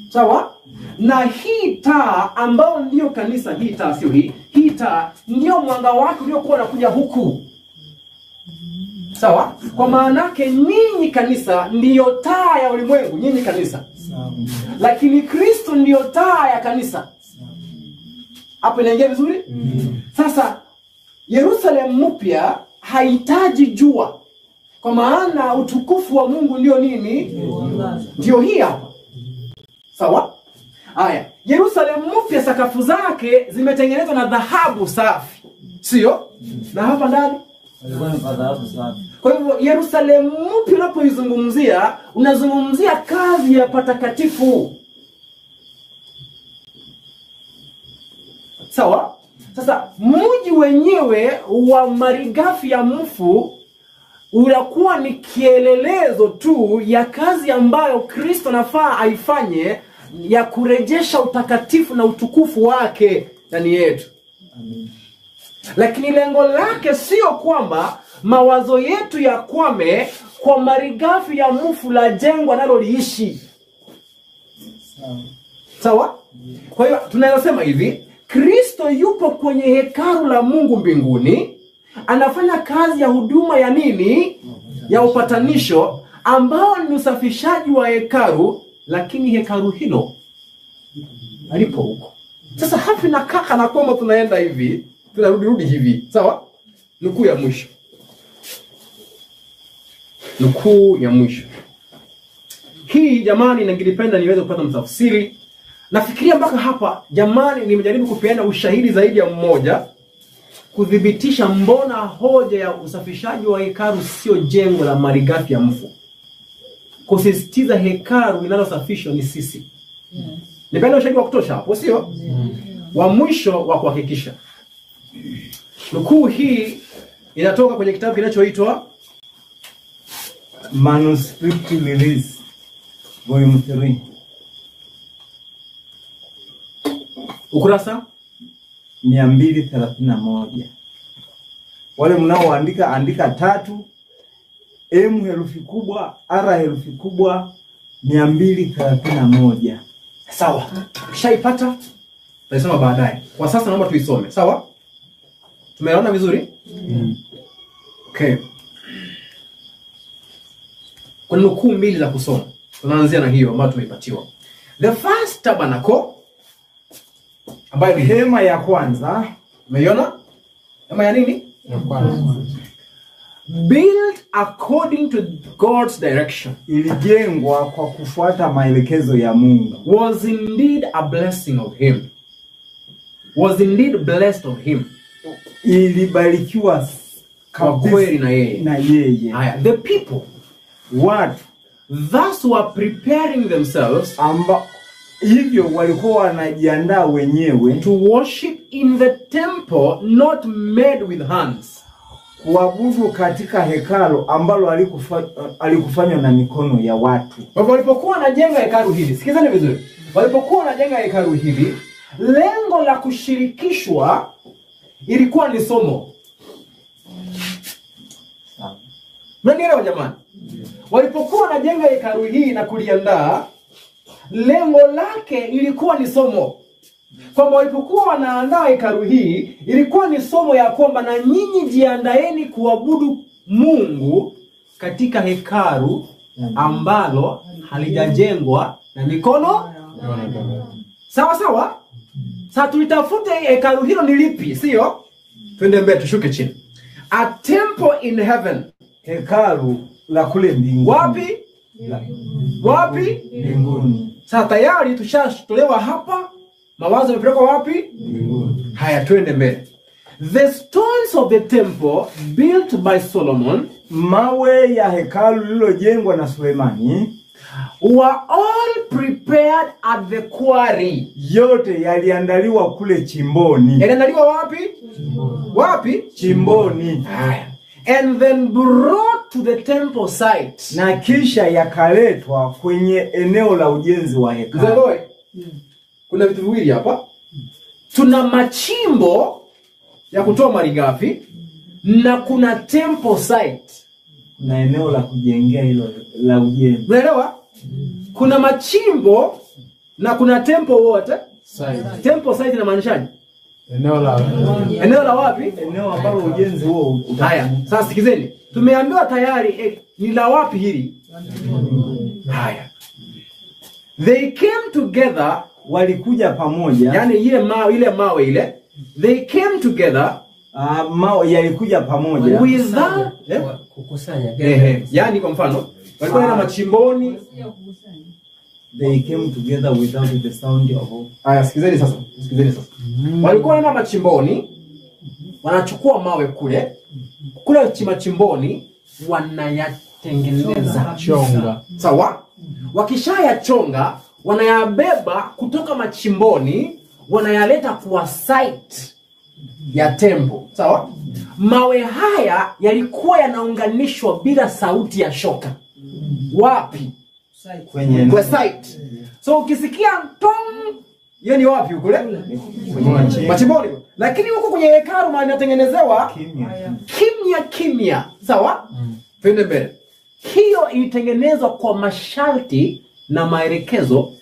Sawa? Na hii taa ambao ndio kanisa, hii taa sio hii. Hii taa ndio mwanga wake uliokuwa unakuja huku. Sawa? Kwa maana yake ninyi kanisa ndio taa ya ulimwengu, nyinyi kanisa. Lakini Kristo ndio taa ya kanisa. Hapo inaingia vizuri? Sasa Yerusalemu mpya haihitaji jua. Kwa maana utukufu wa Mungu ndio nini? Ndio hii hapa. Sawa? Haya, Yerusalemu mpya sakafu zake zimetengenezwa na dhahabu safi. Sio? Na hapa ndani kwa hivyo Yerusalemu mpya unapoizungumzia, unazungumzia kazi ya patakatifu. Sawa? Sasa mji wenyewe wa malighafi ya mfu unakuwa ni kielelezo tu ya kazi ambayo Kristo nafaa aifanye ya kurejesha utakatifu na utukufu wake ndani yetu. Amen. Lakini lengo lake sio kwamba mawazo yetu yakwame kwa malighafi ya mfu la jengo analoliishi. Sawa? Kwa hiyo tunayosema hivi, Kristo yupo kwenye hekalu la Mungu mbinguni, anafanya kazi ya huduma ya nini? Ya upatanisho, ambao ni usafishaji wa hekalu, lakini hekalu hilo alipo huko. Sasa hafi na kaka na kwamba tunaenda hivi, tunarudi hivi. Sawa? Nukuu ya mwisho. Nukuu ya mwisho. Hii jamani, ningependa niweze kupata mtafsiri. Nafikiria mpaka hapa jamani, nimejaribu kupeana ushahidi zaidi ya mmoja kudhibitisha mbona hoja ya usafishaji wa hekalu sio jengo la malighafi ya mfu. Kusisitiza hekalu linalosafishwa ni sisi. Nipenda ushahidi wa kutosha hapo, sio? Wa mwisho wa kuhakikisha. Nukuu hii inatoka kwenye kitabu kinachoitwa Manuscript Release. volume 3. Ukurasa 231. Wale mnaoandika andika 3, M herufi kubwa, R herufi kubwa, 231. Sawa. Ukishaipata tutasoma baadaye. Kwa sasa naomba tuisome. Sawa? Tumeona vizuri? Okay. Kuna nukuu mbili za kusoma. Tunaanzia na hiyo ambayo tumeipatiwa. The first tabernacle, ambayo ni hema ya kwanza. Umeiona? Hema ya nini? Ya kwanza. Built according to God's direction. Ilijengwa kwa kufuata maelekezo ya Mungu. Was indeed a blessing of him. Was indeed blessed of him. Ilibarikiwa kwa kweli na yeye. The people, watu, thus were preparing themselves, hivyo walikuwa wanajiandaa wenyewe, to worship in the temple not made with hands, kuabudu katika hekalu ambalo alikufanywa na mikono ya watu. Kwa walipokuwa wanajenga hekalu hili, sikizeni vizuri, walipokuwa wanajenga hekalu hili, lengo la kushirikishwa ilikuwa ni somo. Mnaelewa jamani? Walipokuwa wanajenga hekalu hii na kuliandaa, lengo lake ilikuwa ni somo. Kwamba walipokuwa wanaandaa hekalu hii, ilikuwa ni somo ya kwamba na nyinyi jiandaeni kuabudu Mungu katika hekalu ambalo halijajengwa na mikono. Sawa sawa? Sasa tulitafute hekalu hilo ni lipi, sio? Twende mbele tushuke chini. A temple in heaven. Hekalu la kule mbinguni. Wapi? Wapi? Mbinguni. Sasa tayari tushatolewa hapa. Mawazo yamepelekwa wapi? Mbinguni. Haya, twende mbele. The stones of the temple built by Solomon, mawe ya hekalu lililojengwa na Sulemani, were all prepared at the quarry. Yote yaliandaliwa kule chimboni. Yaliandaliwa wapi? Chimboni. Wapi? Chimboni. Haya. And then brought to the temple site. Na kisha yakaletwa kwenye eneo la ujenzi wa hekalu. Mzee, kuna vitu viwili hapa. Tuna machimbo ya kutoa malighafi na kuna temple site. Na eneo la kujengea hilo la ujenzi. Unaelewa? Kuna machimbo na kuna temple wote. Site. Temple site inamaanishaje? Eneo la wapi? Eneo ambalo ujenzi huo. Haya, sasa sikizeni. Tumeambiwa tayari ni la wapi hili? Haya. They came together, walikuja pamoja. Yani ile mawe ile. They came together, mawe yalikuja pamoja. Without kukusanya. Yani kwa mfano, walikuwa na machimboni. They came together without the sound of. Haya, sikizeni sasa. Walikuwa na machimboni, wanachukua mawe kule machimboni, wanayatengeneza chonga. Sawa? Wakishayachonga, wanayabeba kutoka machimboni, wanayaleta kwa site ya temple. Sawa? Mawe haya yalikuwa yanaunganishwa bila sauti ya shoka. Wapi? Kwa site. So ukisikia tong, hiyo ni wapi kule? Machimboni. Lakini huko kwenye hekalu mahali inatengenezewa kimya. Sawa? Twende mbele. Hiyo ilitengenezwa kwa masharti na maelekezo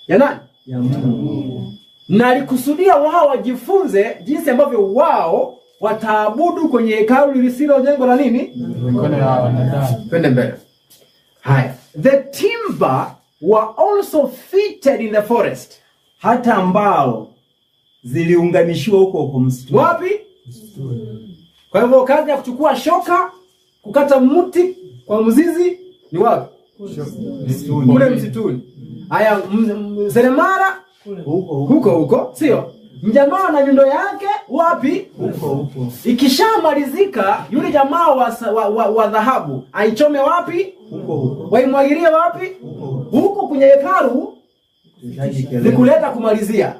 ya nani? Ya Mungu. Na alikusudia wao wajifunze jinsi ambavyo wao wataabudu kwenye hekalu lisilojengwa na nini? Mikono ya wanadamu. Twende mbele. Haya. The timber were also fitted in the forest. Hata ambao ziliunganishiwa huko msituni. Wapi? Kwa hivyo kazi ya kuchukua shoka, kukata mti kwa mzizi ni wapi? Msituni. Kule msituni. Haya, seremala huko, sio? Mjamaa na nyundo yake wapi? Huko. Ikishamalizika yule jamaa wa dhahabu aichome wapi? Huko. Waimwagilie wapi? Huko kwenye hekalu. Ni kuleta kumalizia.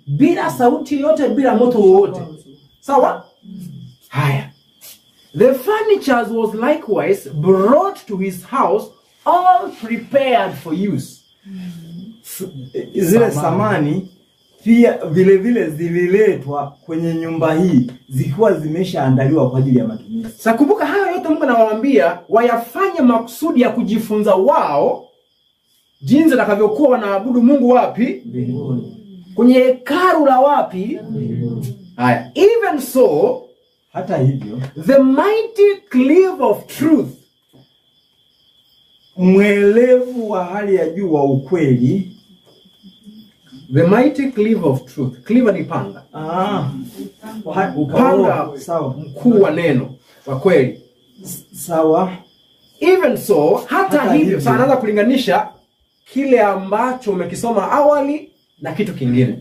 Bila sauti yote, bila moto wowote. Sawa? Haya. The furniture was likewise brought to his house all prepared for use. Zile samani pia vile vile zililetwa kwenye nyumba hii zikiwa zimeshaandaliwa kwa ajili ya matumizi. Sasa kumbuka hayo yote Mungu anawaambia wayafanye makusudi ya kujifunza wao jinsi watakavyokuwa wanaabudu Mungu wapi? Mbinguni. Kwenye hekalu la wapi? Mbinguni. Haya, even so, hata hivyo, the mighty cleave of truth, mwelevu wa hali ya juu wa ukweli, the mighty cleave of truth. Cleave ni panga. Upanga sawa, mkuu wa neno wa kweli. Sawa. Even so, hata hivyo, sasa anaanza kulinganisha kile ambacho umekisoma awali na kitu kingine.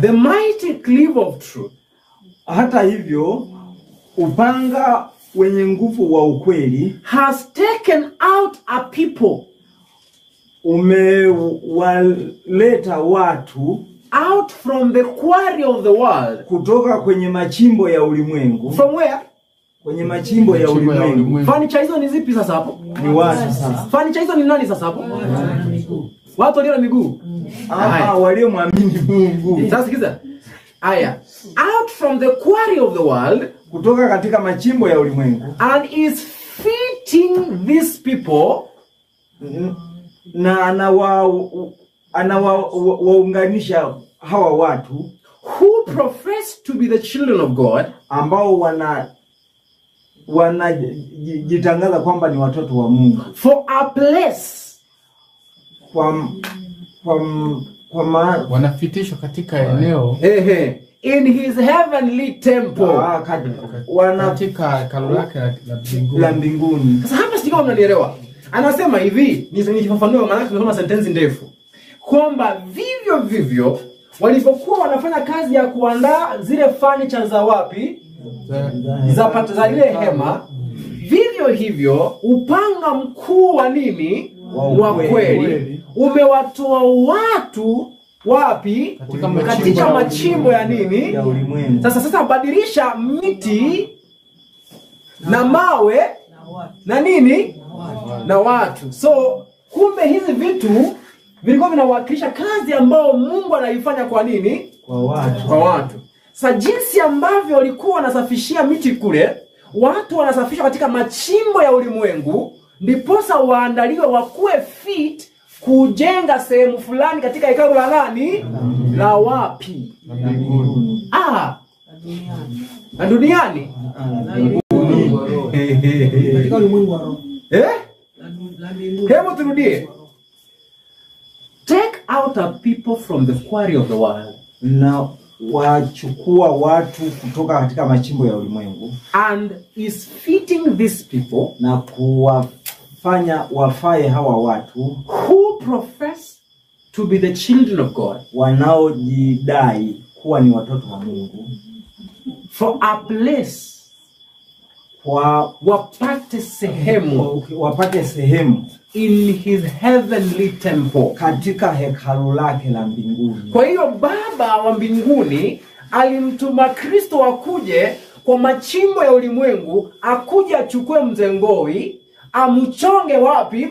The mighty cleave of truth. Hata hivyo, upanga wenye nguvu wa ukweli has taken out a people, umewaleta watu out from the quarry of the world, kutoka kwenye machimbo ya ulimwengu. From where? Kwenye machimbo ya ulimwengu. Furniture hizo ni zipi sasa hapo? Ni watu sasa. Furniture hizo ni nani sasa hapo? Watu walio na miguu. Walio muamini Mungu. Sasa sikiza. Aya, out from the quarry of the world, kutoka katika machimbo ya ulimwengu, and is fitting these people, na anawaunganisha hawa watu who profess to be the children of God, ambao wanajitangaza kwamba ni watoto wa Mungu, for a place, wanafitishwa katika eneo in his heavenly temple, katika hekalu lake la mbinguni. Sasa hapa sijui kama mnanielewa. Anasema hivi, nikifafanua maana tunasoma sentensi ndefu, kwamba vivyo walipokuwa wanafanya kazi ya kuandaa zile furniture za wapi? Za ile hema, vivyo hivyo upanga mkuu wa nini? Wa kweli umewatoa watu wapi? Katika machimbo ya nini? Ya ulimwengu. Sasa badilisha miti na mawe na nini? Na watu. So kumbe hizi vitu vilikuwa vinawakilisha kazi ambayo Mungu anaifanya kwa nini? Kwa watu. Sasa jinsi ambavyo walikuwa wanasafishia miti kule, watu wanasafishwa katika machimbo ya ulimwengu, ndiposa waandaliwe wakuwe fit kujenga sehemu fulani katika hekalu la nani? La wapi? Na duniani. Katika ulimwengu wa roho. Hebu turudie. Take out a people from the quarry of the world. Na wachukua watu kutoka katika machimbo ya ulimwengu, and is fitting these people, na kuwafanya wafae hawa watu who profess to be the children of God, wanaojidai kuwa ni watoto wa Mungu, for a place, kwa wapate sehemu in his heavenly temple, katika hekalu lake la mbinguni. Kwa hiyo Baba wa mbinguni alimtuma Kristo akuje kwa machimbo ya ulimwengu, akuje achukue mzengoi, amchonge wapi?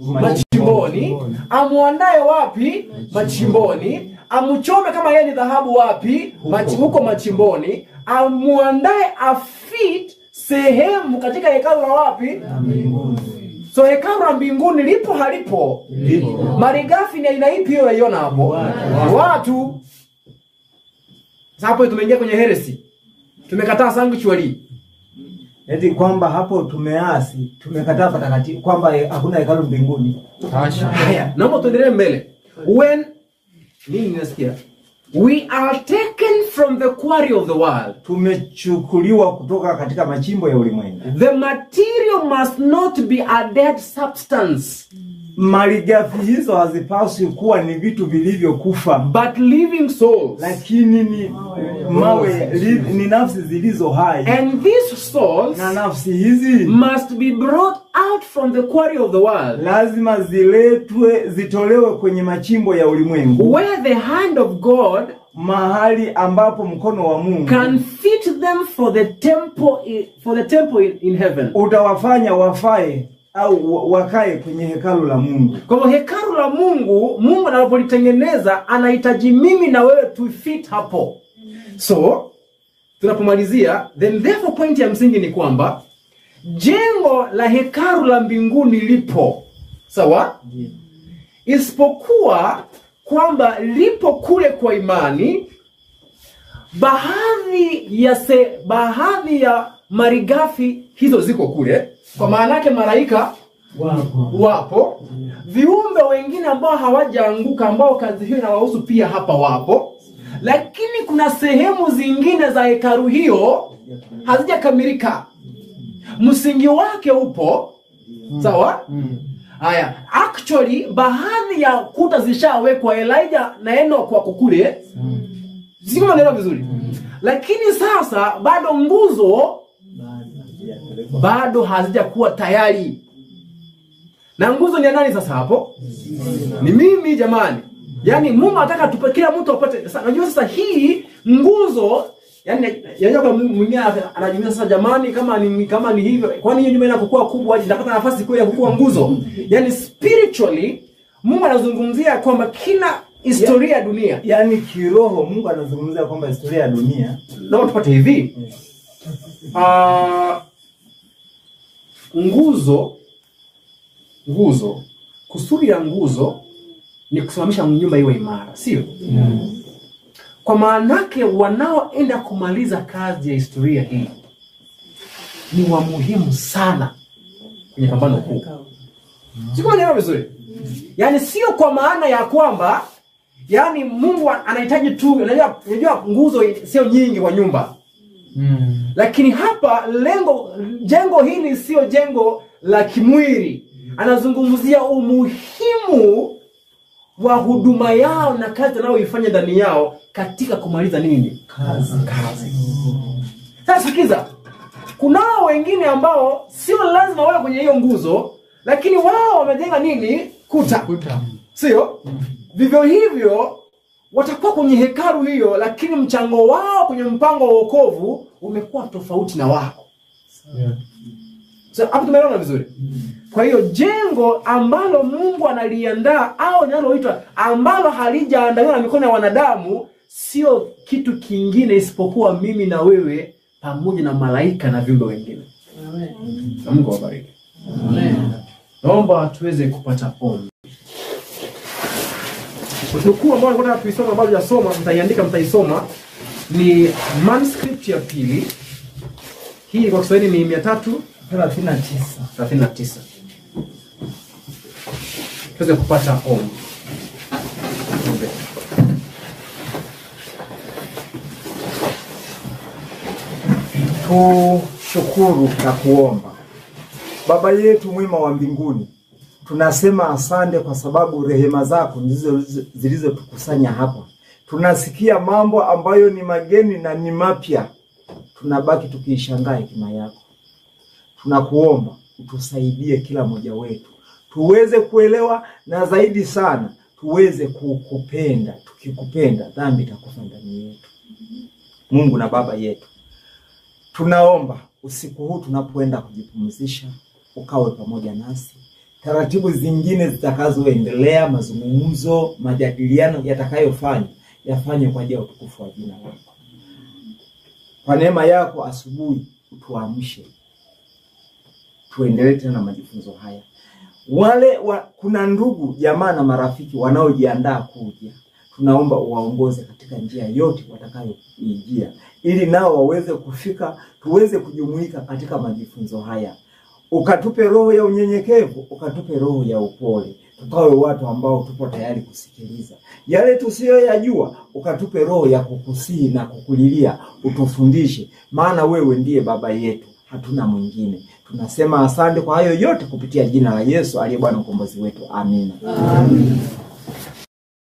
Machimboni. Amuandae wapi? Machimboni. Amchome kama yeye ni dhahabu wapi? Huko machimboni. Amuandae afit sehemu katika hekalu la wapi? La mbinguni. So hekalu la mbinguni lipo halipo? Lipo. Malighafi ni aina ipi hiyo unaiona hapo? Watu. Sasa hapo tumeingia kwenye heresi. Tumekataa sanctuary. Eti kwamba hapo tumeasi, tumekataa patakatifu, kwamba hakuna hekalu mbinguni. Haya, naomba tuendelee mbele. Nini nasikia? We are taken from the quarry of the world. Tumechukuliwa kutoka katika machimbo ya ulimwengu. The material must not be a dead substance. Malighafi hizo hazipaswi kuwa ni vitu vilivyokufa, but living souls. Lakini ni mawe, ni nafsi zilizo hai. And these souls, na nafsi hizi, must be brought out from the quarry of the world. Lazima zitolewe kwenye machimbo ya ulimwengu, where the hand of God, mahali ambapo mkono wa Mungu can fit them for the temple in heaven. Utawafanya wafae au wakae kwenye hekalu la Mungu. Kwa hivyo hekalu la Mungu, Mungu anapolitengeneza anahitaji mimi na wewe tu fit hapo. So tunapomalizia, then therefore point ya msingi ni kwamba jengo la hekalu la mbinguni lipo. Sawa? Isipokuwa kwamba lipo kule kwa imani. Baadhi ya marigafi hizo ziko kule. Kwa maana yake malaika wapo. Viumbe wengine ambao hawajaanguka, ambao kazi hiyo inawahusu pia hapa wapo. Lakini kuna sehemu zingine za hekalu hiyo hazijakamilika. Msingi wake upo. Sawa? Haya, actually baadhi ya kuta zishawekwa. Elijah na Enoch wako kule. Siko maneno vizuri. Lakini sasa bado nguzo bado hazijakuwa tayari. Na nguzo ni nani sasa hapo? Ni mimi jamani. Yaani Mungu anataka tupe kila mtu apate. Sasa unajua sasa hii nguzo, yaani kwa mwingine anajiuliza sasa jamani kama ni hivyo, kwani hiyo nyumba inapokuwa kubwa itapata nafasi kweli ya kukua nguzo? Yaani spiritually Mungu anazungumzia kwamba kila historia ya dunia, yaani kiroho Mungu anazungumzia kwamba historia ya dunia. Na tupate hivi. Nguzo, kusudi ya nguzo ni kusimamisha nyumba iwe imara, sio? Kwa maanake wanaoenda kumaliza kazi ya historia hii ni wa muhimu sana kwenye pambano kuu. Siko nielewa vizuri. Yaani sio kwa maana ya kwamba yaani Mungu anahitaji tu, unajua nguzo sio nyingi kwa nyumba. Lakini hapa jengo hili sio jengo la kimwili. Anazungumzia umuhimu wa huduma yao na kazi wanayoifanya ndani yao katika kumaliza nini? Kazi. Sasa sikiza. Kunao wengine ambao sio lazima wawe kwenye hiyo nguzo, lakini wao wamejenga nini? Kuta. Sio? Vivyo hivyo watakuwa kwenye hekalu hiyo, lakini mchango wao kwenye mpango wa wokovu umekuwa tofauti na wao. So, hapo tumeelewana vizuri. Kwa hiyo jengo ambalo Mungu analiandaa au linaloitwa ambalo halijaandaliwa na mikono ya wanadamu sio kitu kingine isipokuwa mimi na wewe pamoja na malaika na viumbe wengine. Amen. Mungu awabariki. Amen. Naomba tuweze kupata ombi. Utukuu ambao nataka tuisome ambao hujasoma mtaiandika mtaisoma ni manuscript ya pili. Hii kwa Kiswahili ni 339. Tuweze kupata ombi. Tushukuru na kuomba. Baba yetu mwema wa mbinguni, tunasema asante kwa sababu rehema zako ndizo zilizotukusanya hapa. Tunasikia mambo ambayo ni mageni na ni mapya. Tunabaki tukiishangaa hekima yako. Tunakuomba utusaidie kila mmoja wetu tuweze kuelewa, na zaidi sana tuweze kukupenda. Tukikupenda dhambi itakufa ndani yetu. Mungu na Baba yetu, tunaomba usiku huu tunapoenda kujipumzisha ukawe pamoja nasi. Taratibu zingine zitakazoendelea, mazungumzo, majadiliano yatakayofanya yafanye kwa ajili ya utukufu wa jina lako. Kwa neema yako asubuhi utuamshe tuendelee tena na majifunzo haya. Kuna ndugu jamaa na marafiki wanaojiandaa kuja, tunaomba uwaongoze katika njia yote watakayoijia, ili nao waweze kufika, tuweze kujumuika katika majifunzo haya. Ukatupe roho ya unyenyekevu, ukatupe roho ya upole, tukawe watu ambao tupo tayari kusikiliza yale tusiyoyajua. Ukatupe roho ya kukusihi na kukulilia, utufundishe, maana wewe ndiye Baba yetu, hatuna mwingine. Tunasema asante kwa hayo yote kupitia jina la Yesu aliye Bwana mkombozi wetu. Amina. Amen.